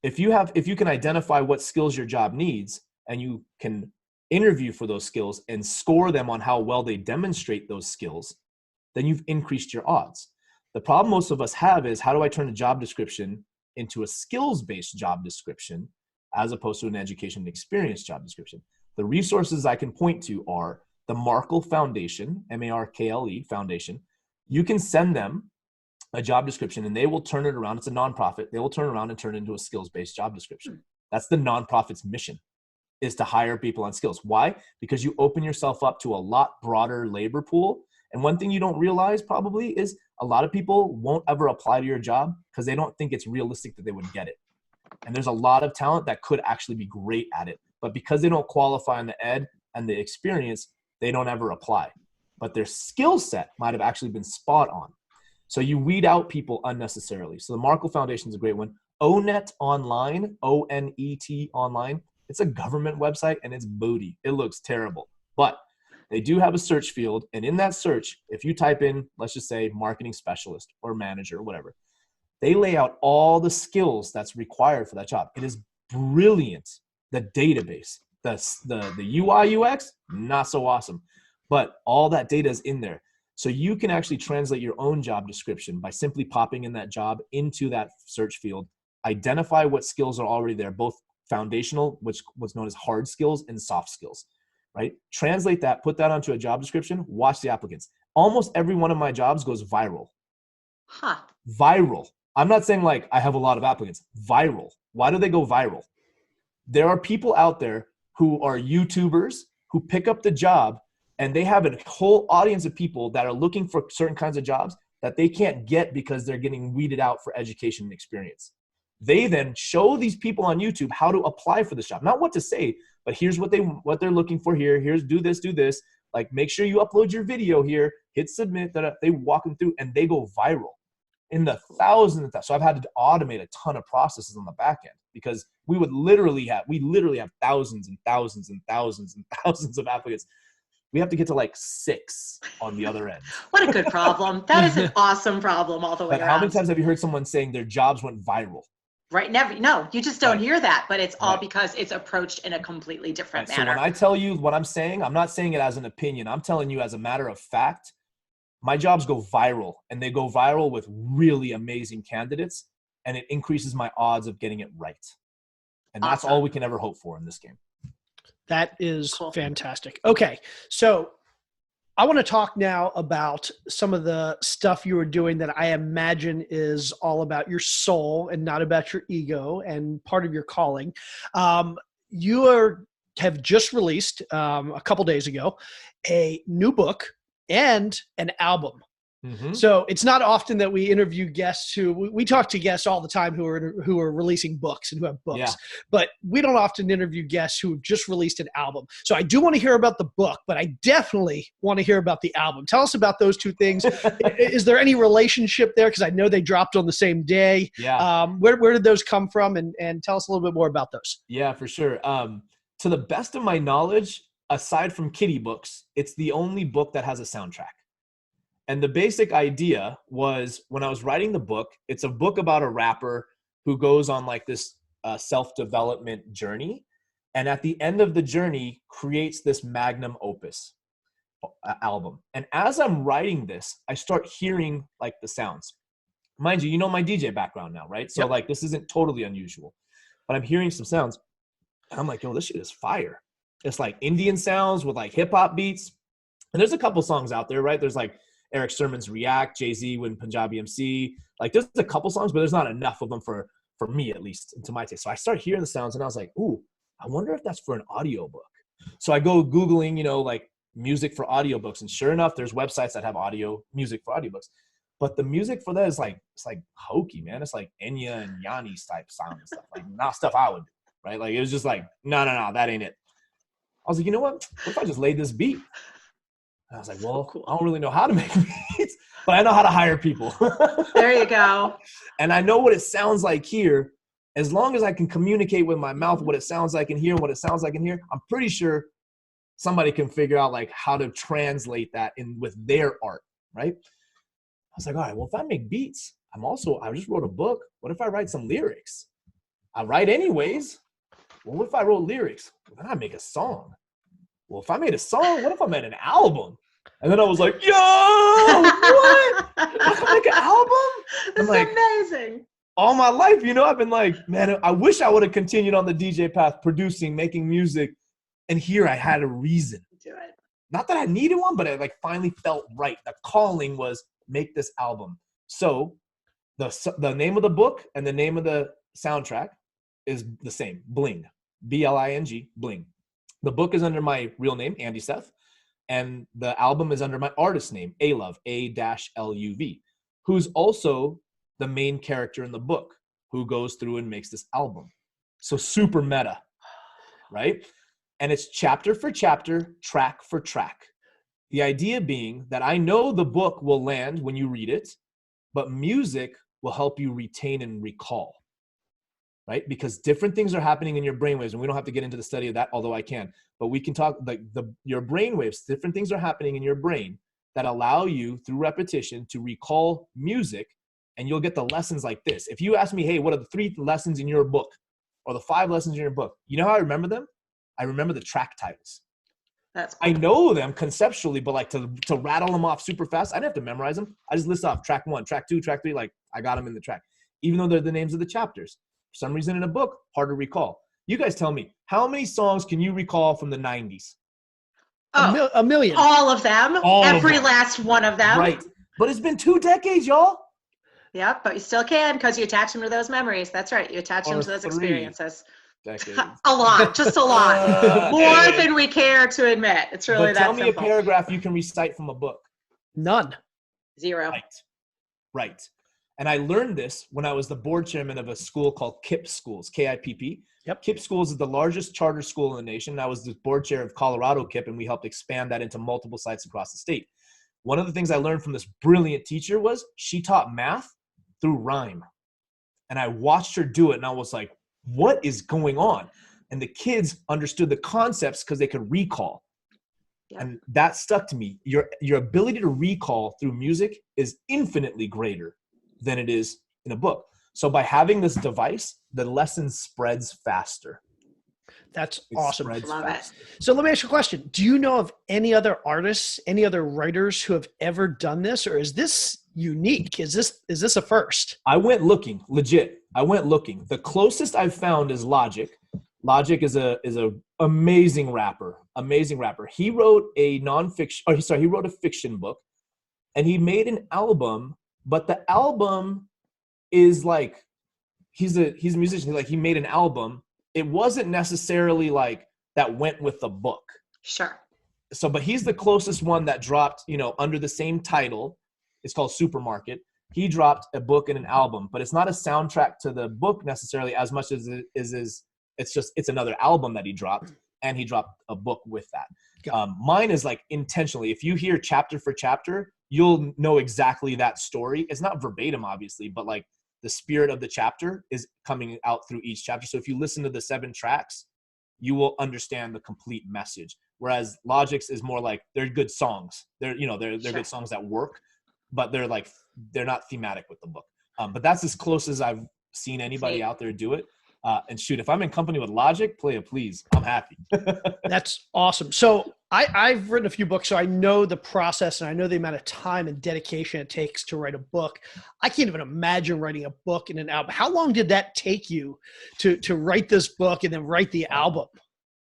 If you can identify what skills your job needs, and you can interview for those skills and score them on how well they demonstrate those skills, then you've increased your odds. The problem most of us have is, how do I turn a job description into a skills-based job description as opposed to an education and experience job description? The resources I can point to are the Markle Foundation, M-A-R-K-L-E Foundation. You can send them a job description and they will turn it around. It's a nonprofit. They will turn around and turn it into a skills-based job description. That's the nonprofit's mission, is to hire people on skills. Why? Because you open yourself up to a lot broader labor pool. And one thing you don't realize probably is a lot of people won't ever apply to your job because they don't think it's realistic that they would get it. And there's a lot of talent that could actually be great at it. But because they don't qualify on the ed and the experience, they don't ever apply. But their skill set might have actually been spot on. So you weed out people unnecessarily. So the Markle Foundation is a great one. ONET Online, O-N-E-T Online. It's a government website and it's booty. It looks terrible. But they do have a search field. And in that search, if you type in, let's just say marketing specialist or manager or whatever, they lay out all the skills that's required for that job. It is brilliant. The database, the UI UX, not so awesome. But all that data is in there. So you can actually translate your own job description by simply popping in that job into that search field, identify what skills are already there, both foundational, which was known as hard skills, and soft skills, right? Translate that, put that onto a job description, watch the applicants. Almost every one of my jobs goes viral. Huh. Viral. I'm not saying like I have a lot of applicants. Viral. Why do they go viral? There are people out there who are YouTubers who pick up the job and they have a whole audience of people that are looking for certain kinds of jobs that they can't get because they're getting weeded out for education and experience. They then show these people on YouTube how to apply for this job. Not what to say, but here's what they're looking for here. Here's do this. Like make sure you upload your video here, hit submit. That they walk them through and they go viral in the thousands. So I've had to automate a ton of processes on the back end because we literally have thousands and thousands and thousands and thousands of applicants. We have to get to like 6 on the other end. What a good problem. That is an awesome problem all the way But around. how many times have you heard someone saying their jobs went viral? Right. Never. No, you just don't hear that, but it's all Right. because it's approached in a completely different So manner. when I tell you what I'm saying, I'm not saying it as an opinion. I'm telling you as a matter of fact, my jobs go viral and they go viral with really amazing candidates and it increases my odds of getting it right. And that's Awesome. all we can ever hope for in this game. That is Cool. fantastic. Okay. So I want to talk now about some of the stuff you were doing that I imagine is all about your soul and not about your ego and part of your calling. Have just released a couple days ago a new book and an album. Mm-hmm. So it's not often that we interview guests we talk to guests all the time who are releasing books and who have books, Yeah. but we don't often interview guests who have just released an album. So I do want to hear about the book, but I definitely want to hear about the album. Tell us about those two things. Is there any relationship there? Because I know they dropped on the same day. Yeah. Where did those come from? And tell us a little bit more about those. Yeah, for sure. To the best of my knowledge, aside from kiddie books, it's the only book that has a soundtrack. And the basic idea was when I was writing the book, it's a book about a rapper who goes on like this self-development journey. And at the end of the journey, creates this magnum opus album. And as I'm writing this, I start hearing like the sounds. Mind you, you know my DJ background now, right? So Yep. like this isn't totally unusual. But I'm hearing some sounds. And I'm like, yo, this shit is fire. It's like Indian sounds with like hip hop beats. And there's a couple songs out there, right? There's like Eric Sermon's React, Jay-Z with Punjabi MC. Like there's a couple songs, but there's not enough of them for me, at least, to my taste. So I start hearing the sounds and I was like, ooh, I wonder if that's for an audiobook. So I go Googling, like music for audiobooks. And sure enough, there's websites that have music for audiobooks. But the music for that is like, it's like hokey, man. It's like Enya and Yanni's type sound and stuff. Like not stuff I would do, right? Like it was just like, no, that ain't it. I was like, you know what if I just laid this beat? And I was like, well, Cool. I don't really know how to make beats, but I know how to hire people. There you go. And I know what it sounds like here. As long as I can communicate with my mouth what it sounds like in here and what it sounds like in here, I'm pretty sure somebody can figure out like how to translate that in with their art, right? I was like, all right, well, if I make beats, I just wrote a book. What if I write some lyrics? I write anyways. Well, what if I wrote lyrics? Well, then I make a song. Well, if I made a song, what if I made an album? And then I was like, yo, what? I can make an album? That's like, amazing. All my life, I've been like, man, I wish I would have continued on the DJ path, producing, making music. And here I had a reason. Do it. Not that I needed one, but I like finally felt right. The calling was make this album. So The name of the book and the name of the soundtrack is the same. Bling, Bling, Bling. The book is under my real name, Andy Seth, and the album is under my artist name, A-Love, A-L-U-V, who's also the main character in the book, who goes through and makes this album. So super meta, right? And it's chapter for chapter, track for track. The idea being that I know the book will land when you read it, but music will help you retain and recall, right? Because different things are happening in your brainwaves, and we don't have to get into the study of that, although I can. But we can talk like your brainwaves, different things are happening in your brain that allow you through repetition to recall music, and you'll get the lessons like this. If you ask me, hey, what are the 3 lessons in your book or the 5 lessons in your book? You know how I remember them? I remember the track titles. That's cool. I know them conceptually, but like to rattle them off super fast, I didn't have to memorize them. I just list off track 1, track 2, track 3. Like I got them in the track, even though they're the names of the chapters. For some reason in a book, hard to recall. You guys tell me, how many songs can you recall from the 90s? Oh, A million. all of them. Every last one of them. Right. But it's been 2 decades, y'all. Yep, but you still can because you attach them to those memories. That's right. You attach them to those 3 experiences. decades. A lot, just a lot. More than we care to admit. It's really But that tell me simple. a paragraph you can recite from a book. None. 0. Right. And I learned this when I was the board chairman of a school called KIPP Schools, K-I-P-P. Yep. KIPP Schools is the largest charter school in the nation. I was the board chair of Colorado KIPP, and we helped expand that into multiple sites across the state. One of the things I learned from this brilliant teacher was she taught math through rhyme. And I watched her do it, and I was like, what is going on? And the kids understood the concepts because they could recall. Yep. And that stuck to me. Your ability to recall through music is infinitely greater than it is in a book. So by having this device, the lesson spreads faster. That's It awesome. spreads Love it. faster. So let me ask you a question. Do you know of any other artists, any other writers who have ever done this, or is this unique? Is this a first? I went looking, legit. I went looking. The closest I've found is Logic. Logic is a amazing rapper. Amazing rapper. He wrote a he wrote a fiction book, and he made an album, but the album is like he's a musician. Like he made an album. It wasn't necessarily like that went with the book. Sure. So, but he's the closest one that dropped, under the same title. It's called Supermarket. He dropped a book and an album, but it's not a soundtrack to the book necessarily as much as it is. It's another album that he dropped, and he dropped a book with that. Mine is like intentionally. If you hear chapter for chapter, you'll know exactly that story. It's not verbatim, obviously, but like the spirit of the chapter is coming out through each chapter. So if you listen to the 7 tracks, you will understand the complete message. Whereas Logic's is more like they're good songs. They're Sure. good songs that work, but they're not thematic with the book. But that's as close as I've seen anybody out there do it. And shoot, if I'm in company with Logic, play it, please. I'm happy. That's awesome. So I've written a few books, so I know the process and I know the amount of time and dedication it takes to write a book. I can't even imagine writing a book and an album. How long did that take you to write this book and then write the album?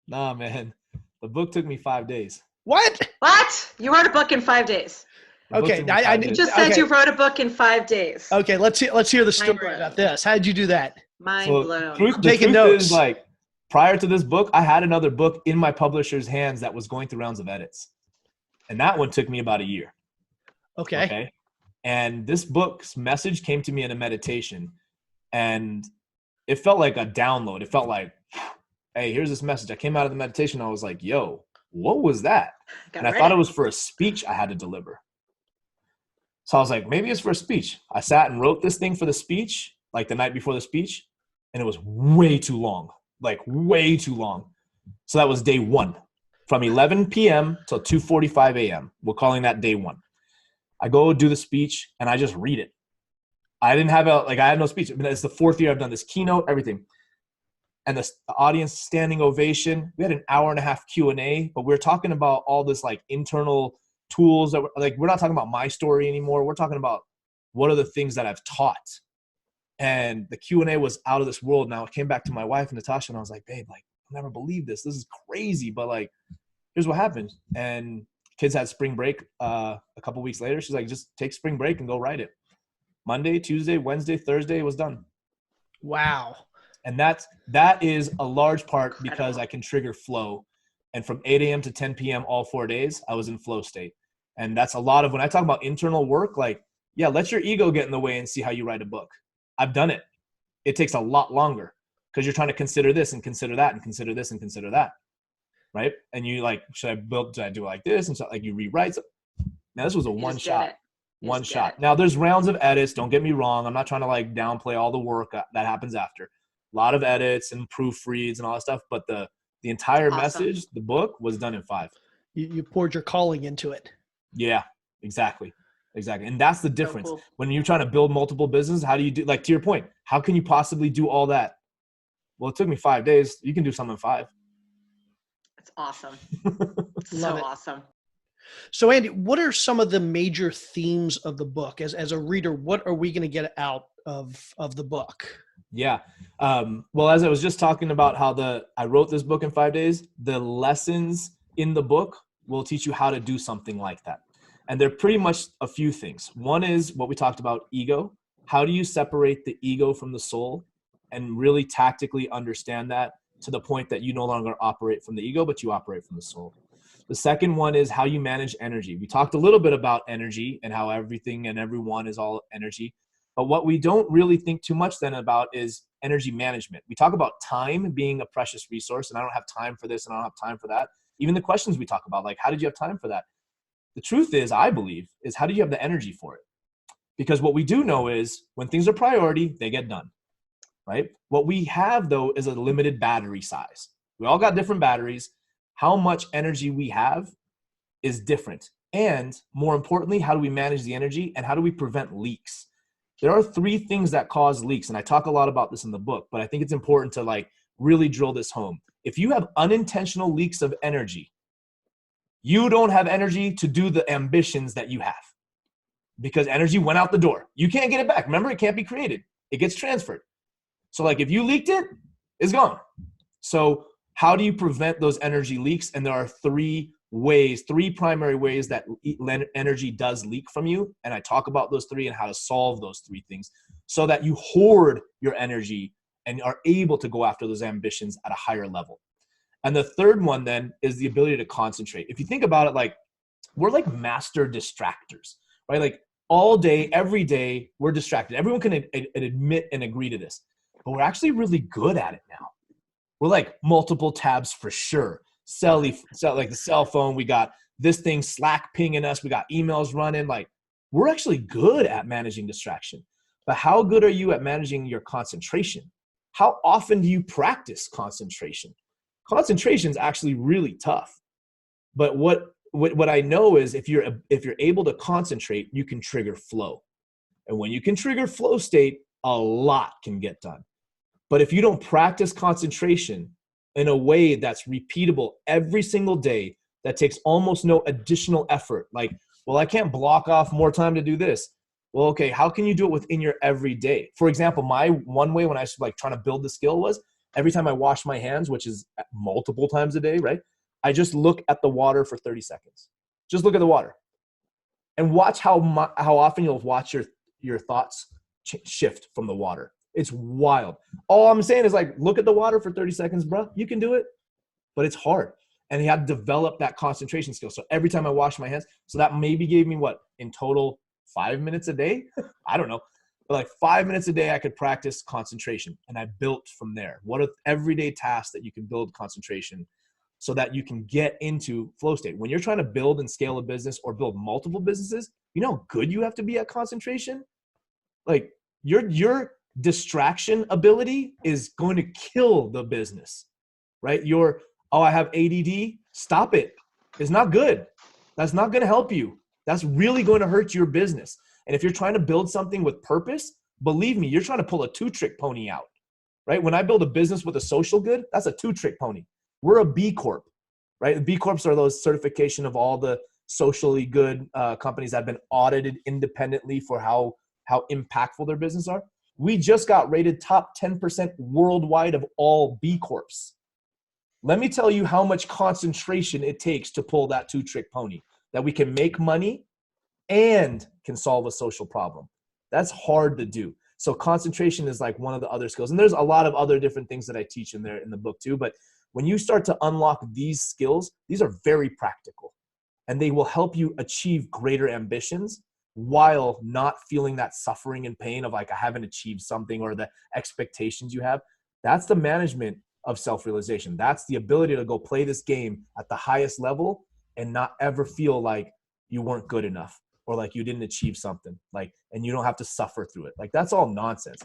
Nah, man. The book took me 5 days. What? What? You wrote a book in 5 days. Okay, You just said you wrote a book in 5 days. Okay, let's hear the story blown. about this. How did you do that? Mind blown. Taking notes. Is, like, prior to this book, I had another book in my publisher's hands that was going through rounds of edits. And that one took me about a year. Okay. And this book's message came to me in a meditation. And it felt like a download. It felt like, hey, here's this message. I came out of the meditation. I was like, yo, what was that? And I thought it was for a speech I had to deliver. So I was like, maybe it's for a speech. I sat and wrote this thing for the speech, like the night before the speech. And it was way too long, like way too long. So that was day 1 from 11 p.m. till 2:45 a.m. We're calling that day 1. I go do the speech and I just read it. I had no speech. I mean, it's the 4th year I've done this keynote, everything. And the audience standing ovation. We had an hour and a half Q&A, but we were talking about all this like internal tools that we're not talking about my story anymore. We're talking about what are the things that I've taught. And the Q&A was out of this world. Now I came back to my wife, Natasha, and I was like, babe, like, I'll never believe this. This is crazy. But like, here's what happened. And kids had spring break a couple weeks later. She's like, just take spring break and go write it. Monday, Tuesday, Wednesday, Thursday, it was done. Wow. And that is a large part Incredible. because I can trigger flow. And from 8 a.m. to 10 p.m. all 4 days, I was in flow state. And that's a lot of, when I talk about internal work, like, yeah, let your ego get in the way and see how you write a book. I've done it. It takes a lot longer because you're trying to consider this and consider that and consider this and consider that. Right. And you like, should I do it like this? And so like you rewrite. Now this was a one shot. One shot. Now there's rounds of edits. Don't get me wrong. I'm not trying to like downplay all the work that happens after. A lot of edits and proofreads and all that stuff. But the entire message, the book was done in 5. You poured your calling into it. Yeah, exactly. And that's the difference. So cool. When you're trying to build multiple businesses, how do you do, like to your point, how can you possibly do all that? Well, it took me 5 days. You can do something in 5. It's awesome. Love it. Awesome. So Andy, what are some of the major themes of the book? As a reader, what are we going to get out of the book? Yeah. Well, as I was just talking about how I wrote this book in 5 days, the lessons in the book will teach you how to do something like that. And they're pretty much a few things. One is what we talked about, ego. How do you separate the ego from the soul and really tactically understand that to the point that you no longer operate from the ego, but you operate from the soul? The second one is how you manage energy. We talked a little bit about energy and how everything and everyone is all energy. But what we don't really think too much then about is energy management. We talk about time being a precious resource, and I don't have time for this and I don't have time for that. Even the questions we talk about, like, how did you have time for that? The truth is, I believe, is how do you have the energy for it? Because what we do know is when things are priority, they get done, right? What we have, though, is a limited battery size. We all got different batteries. How much energy we have is different. And more importantly, how do we manage the energy and how do we prevent leaks? There are 3 things that cause leaks. And I talk a lot about this in the book, but I think it's important to like really drill this home. If you have unintentional leaks of energy, you don't have energy to do the ambitions that you have because energy went out the door. You can't get it back. Remember, it can't be created. It gets transferred. So like if you leaked it, it's gone. So how do you prevent those energy leaks? And there are 3 primary ways that energy does leak from you. And I talk about those 3 and how to solve those 3 things so that you hoard your energy and are able to go after those ambitions at a higher level. And the third one then is the ability to concentrate. If you think about it, like we're like master distractors, right? Like all day, every day, we're distracted. Everyone can admit and agree to this, but we're actually really good at it now. We're like multiple tabs for sure. Like the cell phone, we got this thing Slack pinging us, we got emails running. Like we're actually good at managing distraction. But how good are you at managing your concentration? How often do you practice concentration? Concentration is actually really tough. But what I know is if you're able to concentrate, you can trigger flow. And when you can trigger flow state, a lot can get done. But if you don't practice concentration in a way that's repeatable every single day, that takes almost no additional effort, like, well, I can't block off more time to do this. Well, okay, how can you do it within your everyday? For example, my one way when I was like trying to build the skill was every time I wash my hands, which is multiple times a day, right? I just look at the water for 30 seconds. Just look at the water and watch how often you'll watch your thoughts shift from the water. It's wild. All I'm saying is like, look at the water for 30 seconds, bro. You can do it, but it's hard. And you have to develop that concentration skill. So every time I wash my hands, so that maybe gave me what in total 5 minutes a day? I don't know. But like 5 minutes a day, I could practice concentration. And I built from there. What are everyday tasks that you can build concentration so that you can get into flow state? When you're trying to build and scale a business or build multiple businesses, you know how good you have to be at concentration? Like your distraction ability is going to kill the business, right? I have ADD. Stop it. It's not good. That's not going to help you. That's really going to hurt your business. And if you're trying to build something with purpose, believe me, you're trying to pull a 2-trick pony out, right? When I build a business with a social good, that's a 2-trick pony. We're a B Corp, right? The B Corps are those certification of all the socially good companies that have been audited independently for how impactful their business are. We just got rated top 10% worldwide of all B Corps. Let me tell you how much concentration it takes to pull that 2-trick pony, that we can make money and can solve a social problem. That's hard to do. So concentration is like one of the other skills. And there's a lot of other different things that I teach in there in the book too. But when you start to unlock these skills, these are very practical and they will help you achieve greater ambitions while not feeling that suffering and pain of like, I haven't achieved something or the expectations you have. That's the management of self-realization. That's the ability to go play this game at the highest level and not ever feel like you weren't good enough or like you didn't achieve something, like, and you don't have to suffer through it. Like, that's all nonsense.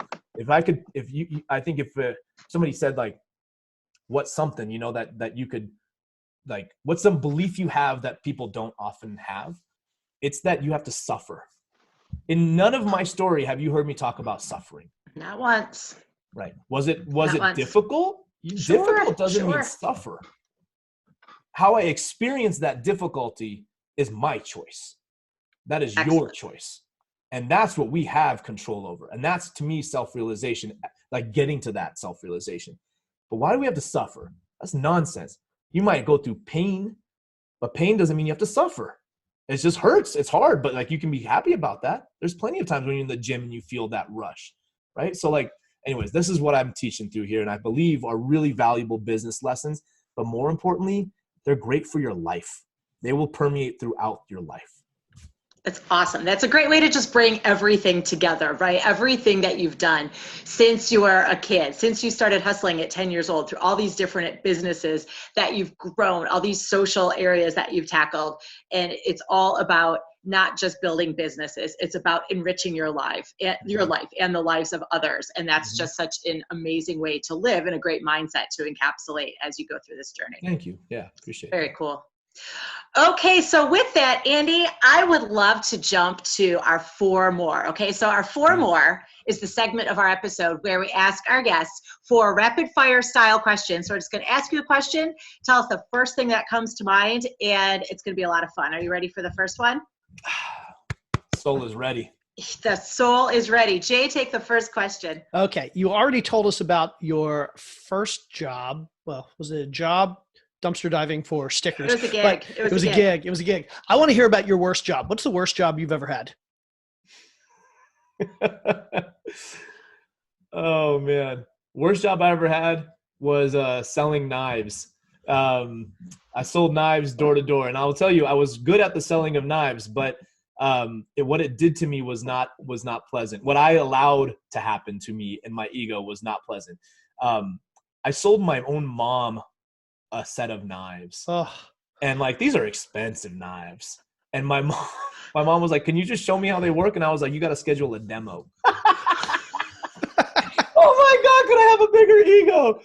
I think if somebody said like, what's something, you know, that you could, like, what's some belief you have that people don't often have? It's that you have to suffer. In none of my story have you heard me talk about suffering. Not once. Right. Was it once. difficult? Sure, difficult doesn't mean suffer. How I experience that difficulty is my choice. That is your choice. And that's what we have control over. And that's, to me, self-realization, like getting to that self-realization. But why do we have to suffer? That's nonsense. You might go through pain, but pain doesn't mean you have to suffer. It just hurts. It's hard, but like you can be happy about that. There's plenty of times when you're in the gym and you feel that rush, right? So like, anyways, this is what I'm teaching through here, and I believe are really valuable business lessons, but more importantly, they're great for your life. They will permeate throughout your life. That's awesome. That's a great way to just bring everything together, right? Everything that you've done since you were a kid, since you started hustling at 10 years old, through all these different businesses that you've grown, all these social areas that you've tackled. And it's all about not just building businesses. It's about enriching your life and the lives of others. And that's just such an amazing way to live and a great mindset to encapsulate as you go through this journey. Thank you. Yeah, appreciate it. Very cool. Okay, so with that, Andy, I would love to jump to our 4 more. Okay, so our 4 more is the segment of our episode where we ask our guests for rapid fire style questions. So we're just going to ask you a question, tell us the first thing that comes to mind, and it's going to be a lot of fun. Are you ready for the first one? Soul is ready. The soul is ready. Jay, take the first question. Okay, you already told us about your first job. Well, was it a job? Dumpster diving for stickers. It was a gig. It was a gig. It was a gig. I want to hear about your worst job. What's the worst job you've ever had? Oh man. Worst job I ever had was selling knives. I sold knives door to door, and I will tell you, I was good at the selling of knives, but what it did to me was not pleasant. What I allowed to happen to me and my ego was not pleasant. I sold my own mom a set of knives. Oh. And like, these are expensive knives. And my mom was like, can you just show me how they work? And I was like, you got to schedule a demo. Oh my God, could I have a bigger ego?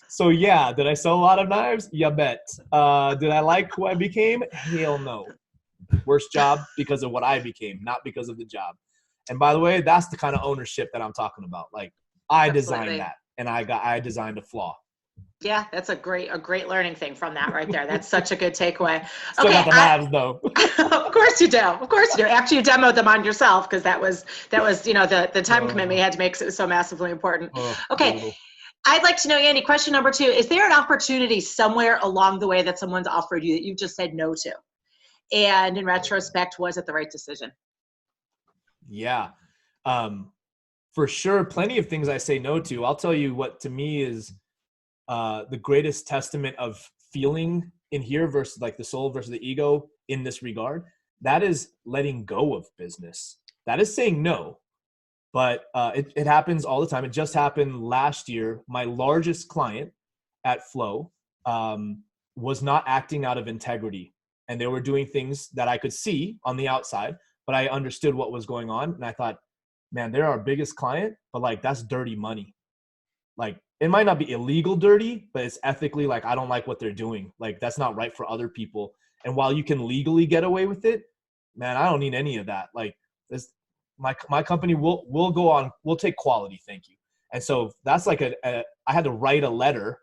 So yeah, did I sell a lot of knives? Yeah, bet. Did I like who I became? Hell no. Worst job because of what I became, not because of the job. And by the way, that's the kind of ownership that I'm talking about. Like, I designed that, and I designed a flaw. Yeah, that's a great learning thing from that right there. That's such a good takeaway. Still got the knives though. Of course you do. Of course you do. After you demoed them on yourself, because that was the time commitment you had to make so massively important. Okay. Brutal. I'd like to know, Andy, question number 2, is there an opportunity somewhere along the way that someone's offered you that you've just said no to? And in retrospect, was it the right decision? Yeah. For sure. Plenty of things I say no to. I'll tell you what to me is the greatest testament of feeling in here versus like the soul versus the ego in this regard. That is letting go of business. That is saying no. But it happens all the time. It just happened last year. My largest client at Flow was not acting out of integrity. And they were doing things that I could see on the outside, but I understood what was going on. And I thought, man, they're our biggest client, but like, that's dirty money. Like, it might not be illegal dirty, but it's ethically, like, I don't like what they're doing. Like, that's not right for other people. And while you can legally get away with it, man, I don't need any of that. Like, this, my company will go on, we'll take quality. Thank you. And so that's like I had to write a letter.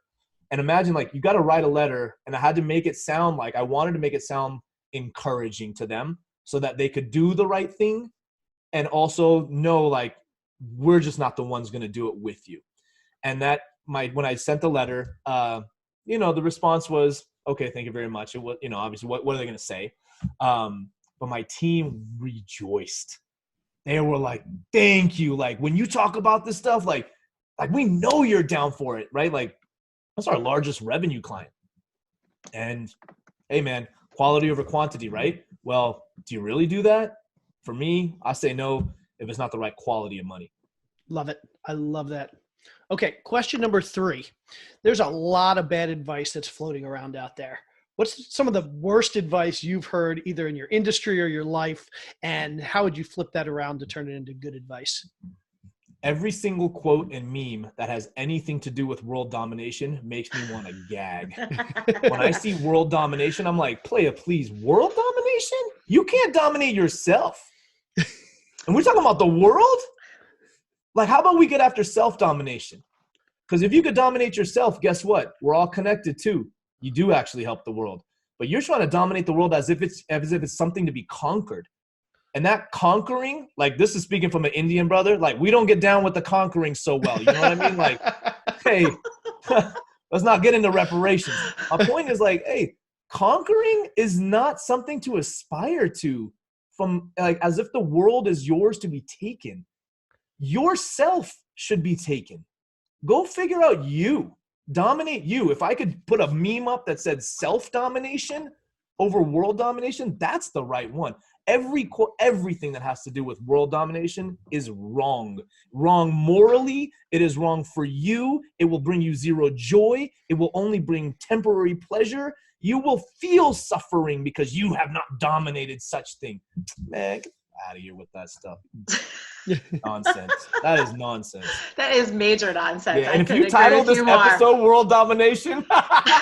And imagine, like, you got to write a letter, and I had to make it sound like, I wanted to make it sound encouraging to them so that they could do the right thing. And also know, like, we're just not the ones going to do it with you. And that when I sent the letter, the response was, okay, thank you very much. It was, obviously what are they going to say? But my team rejoiced. they were like, thank you. Like when you talk about this stuff, like we know you're down for it, right? Like that's our largest revenue client. And hey man, quality over quantity, right? Well, do you really do that? For me, I say no if it's not the right quality of money. Love it. I love that. Okay, question number 3. There's a lot of bad advice that's floating around out there. What's some of the worst advice you've heard either in your industry or your life, and how would you flip that around to turn it into good advice? Every single quote and meme that has anything to do with world domination makes me want to gag. When I see world domination, I'm like, playa, please, world domination? You can't dominate yourself. And we're talking about the world? Like, how about we get after self-domination? Because if you could dominate yourself, guess what? We're all connected too. You do actually help the world. But you're trying to dominate the world as if it's something to be conquered. And that conquering, like this is speaking from an Indian brother, like we don't get down with the conquering so well. You know what I mean? Like, hey, let's not get into reparations. My point is like, hey, conquering is not something to aspire to from like as if the world is yours to be taken. Yourself should be taken. Go figure out you. Dominate you. If I could put a meme up that said self-domination over world domination, that's the right one. Everything that has to do with world domination is wrong. Wrong morally. It is wrong for you. It will bring you zero joy. It will only bring temporary pleasure. You will feel suffering because you have not dominated such thing. Man, get out of here with that stuff. Nonsense. That is nonsense. That is major nonsense. Yeah, and if you title this episode World Domination, oh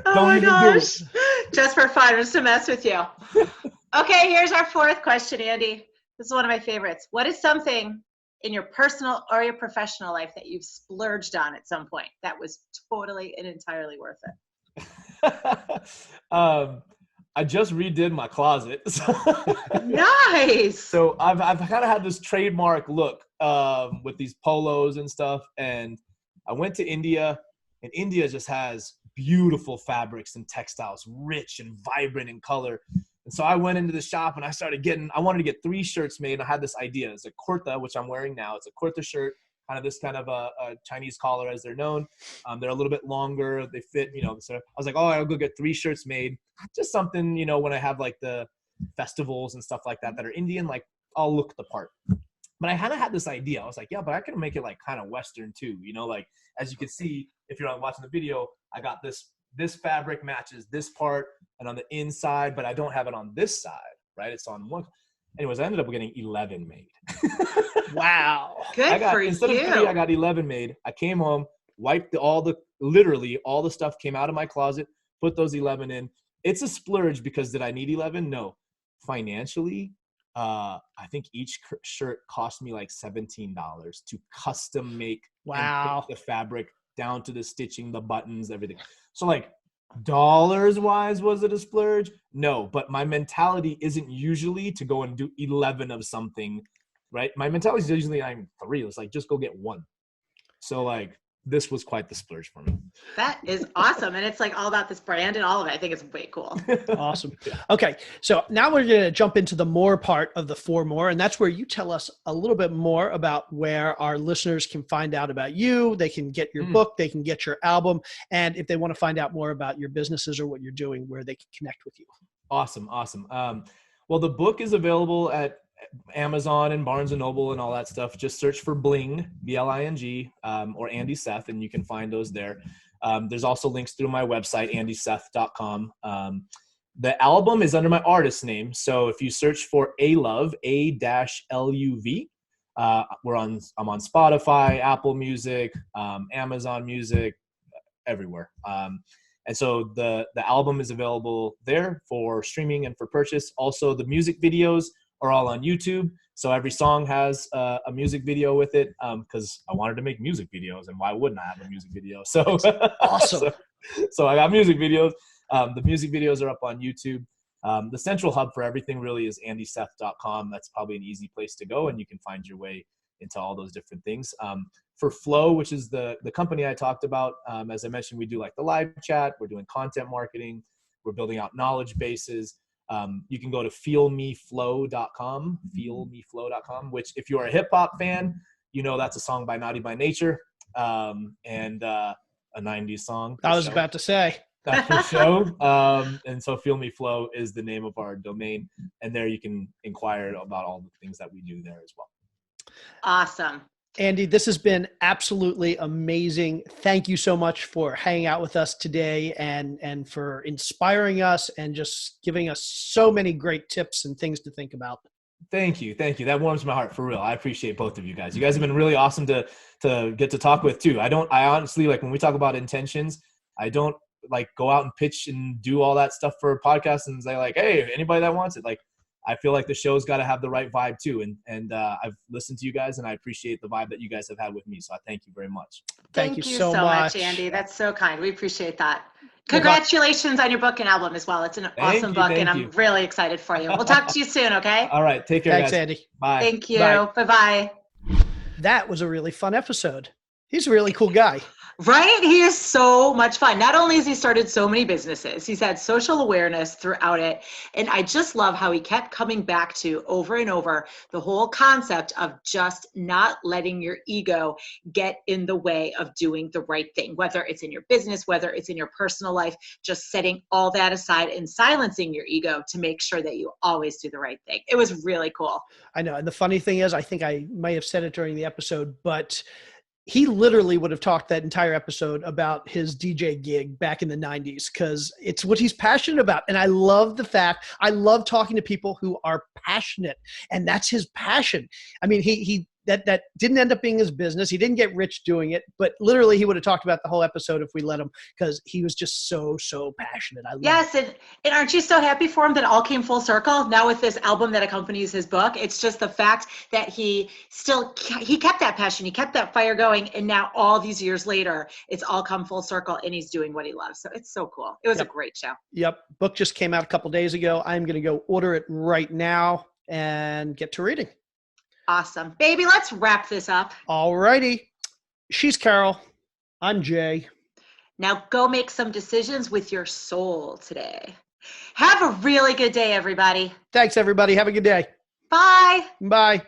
my gosh. Just for fun, just to mess with you. Okay, here's our 4th question, Andy. This is one of my favorites. What is something in your personal or your professional life that you've splurged on at some point that was totally and entirely worth it? I just redid my closet. Nice. So I've kind of had this trademark look with these polos and stuff. And I went to India, and India just has beautiful fabrics and textiles, rich and vibrant in color. And so I went into the shop and I wanted to get 3 shirts made. And I had this idea. It's a kurta, which I'm wearing now. It's a kurta shirt, kind of this kind of a Chinese collar as they're known. They're a little bit longer. They fit, so I was like, oh, I'll go get 3 shirts made. Just something, when I have like the festivals and stuff like that are Indian, like I'll look the part. But I kind of had this idea. I was like, yeah, but I can make it like kind of Western too. Like as you can see, if you're watching the video, I got this fabric matches this part and on the inside, but I don't have it on this side, right? It's on one. Anyways, I ended up getting 11 made. Wow. Good for you. Instead of 3, I got 11 made. I came home, wiped literally all the stuff came out of my closet, put those 11 in. It's a splurge because did I need 11? No. Financially, I think each shirt cost me like $17 to custom make. Wow. And put the fabric down to the stitching, the buttons, everything. So like dollars wise, was it a splurge? No, but my mentality isn't usually to go and do 11 of something, right? My mentality is usually I'm 3. It's like, just go get 1. So like, this was quite the splurge for me. That is awesome. And it's like all about this brand and all of it. I think it's way cool. Awesome. Okay. So now we're going to jump into the more part of the 4 more. And that's where you tell us a little bit more about where our listeners can find out about you. They can get your book, they can get your album. And if they want to find out more about your businesses or what you're doing, where they can connect with you. Awesome. Well, the book is available at Amazon and Barnes and Noble and all that stuff. Just search for Bling, B-L-I-N-G, or Andy Seth, and you can find those there. There's also links through my website, andyseth.com. The album is under my artist name. So if you search for A-Love, A-L-U-V, I'm on Spotify, Apple Music, Amazon Music, everywhere. And so the album is available there for streaming and for purchase. Also, the music videos are all on YouTube. So every song has a music video with it because I wanted to make music videos, and why wouldn't I have a music video? So awesome. So I got music videos. The music videos are up on YouTube. The central hub for everything really is andyseth.com. That's probably an easy place to go, and you can find your way into all those different things. For Flow, which is the company I talked about, as I mentioned, we do like the live chat. We're doing content marketing. We're building out knowledge bases. You can go to feelmeflow.com, which if you're a hip hop fan, that's a song by Naughty by Nature, and a 90s song. I was about to say. That's for show. And so Feel Me Flow is the name of our domain. And there you can inquire about all the things that we do there as well. Awesome. Andy, this has been absolutely amazing. Thank you so much for hanging out with us today and for inspiring us and just giving us so many great tips and things to think about. Thank you. That warms my heart, for real. I appreciate both of you guys. You guys have been really awesome to get to talk with too. I honestly, like, when we talk about intentions, I don't like go out and pitch and do all that stuff for podcasts and say like, hey, anybody that wants it. Like, I feel like the show's got to have the right vibe too. And I've listened to you guys and I appreciate the vibe that you guys have had with me. So I thank you very much. Thank you so much, Andy. That's so kind. We appreciate that. Congratulations on your book and album as well. It's an awesome book and I'm really excited for you. We'll talk to you soon. Okay. All right. Take care. Thanks, guys. Andy. Bye. Thank you. Bye-bye. That was a really fun episode. He's a really cool guy. Right? He is so much fun. Not only has he started so many businesses, he's had social awareness throughout it. And I just love how he kept coming back to over and over the whole concept of just not letting your ego get in the way of doing the right thing, whether it's in your business, whether it's in your personal life, just setting all that aside and silencing your ego to make sure that you always do the right thing. It was really cool. I know. And the funny thing is, I think I might have said it during the episode, but he literally would have talked that entire episode about his DJ gig back in the 90s because it's what he's passionate about. And I love the fact, I love talking to people who are passionate, and that's his passion. I mean, that didn't end up being his business. He didn't get rich doing it, but literally he would have talked about the whole episode if we let him, because he was just so passionate. Yes. And aren't you so happy for him that it all came full circle now with this album that accompanies his book? It's just the fact that he kept that passion. He kept that fire going. And now all these years later, it's all come full circle and he's doing what he loves. So it's so cool. It was a great show. Yep. Book just came out a couple days ago. I'm going to go order it right now and get to reading. Awesome. Baby, let's wrap this up. All righty. She's Carol. I'm Jay. Now go make some decisions with your soul today. Have a really good day, everybody. Thanks, everybody. Have a good day. Bye. Bye.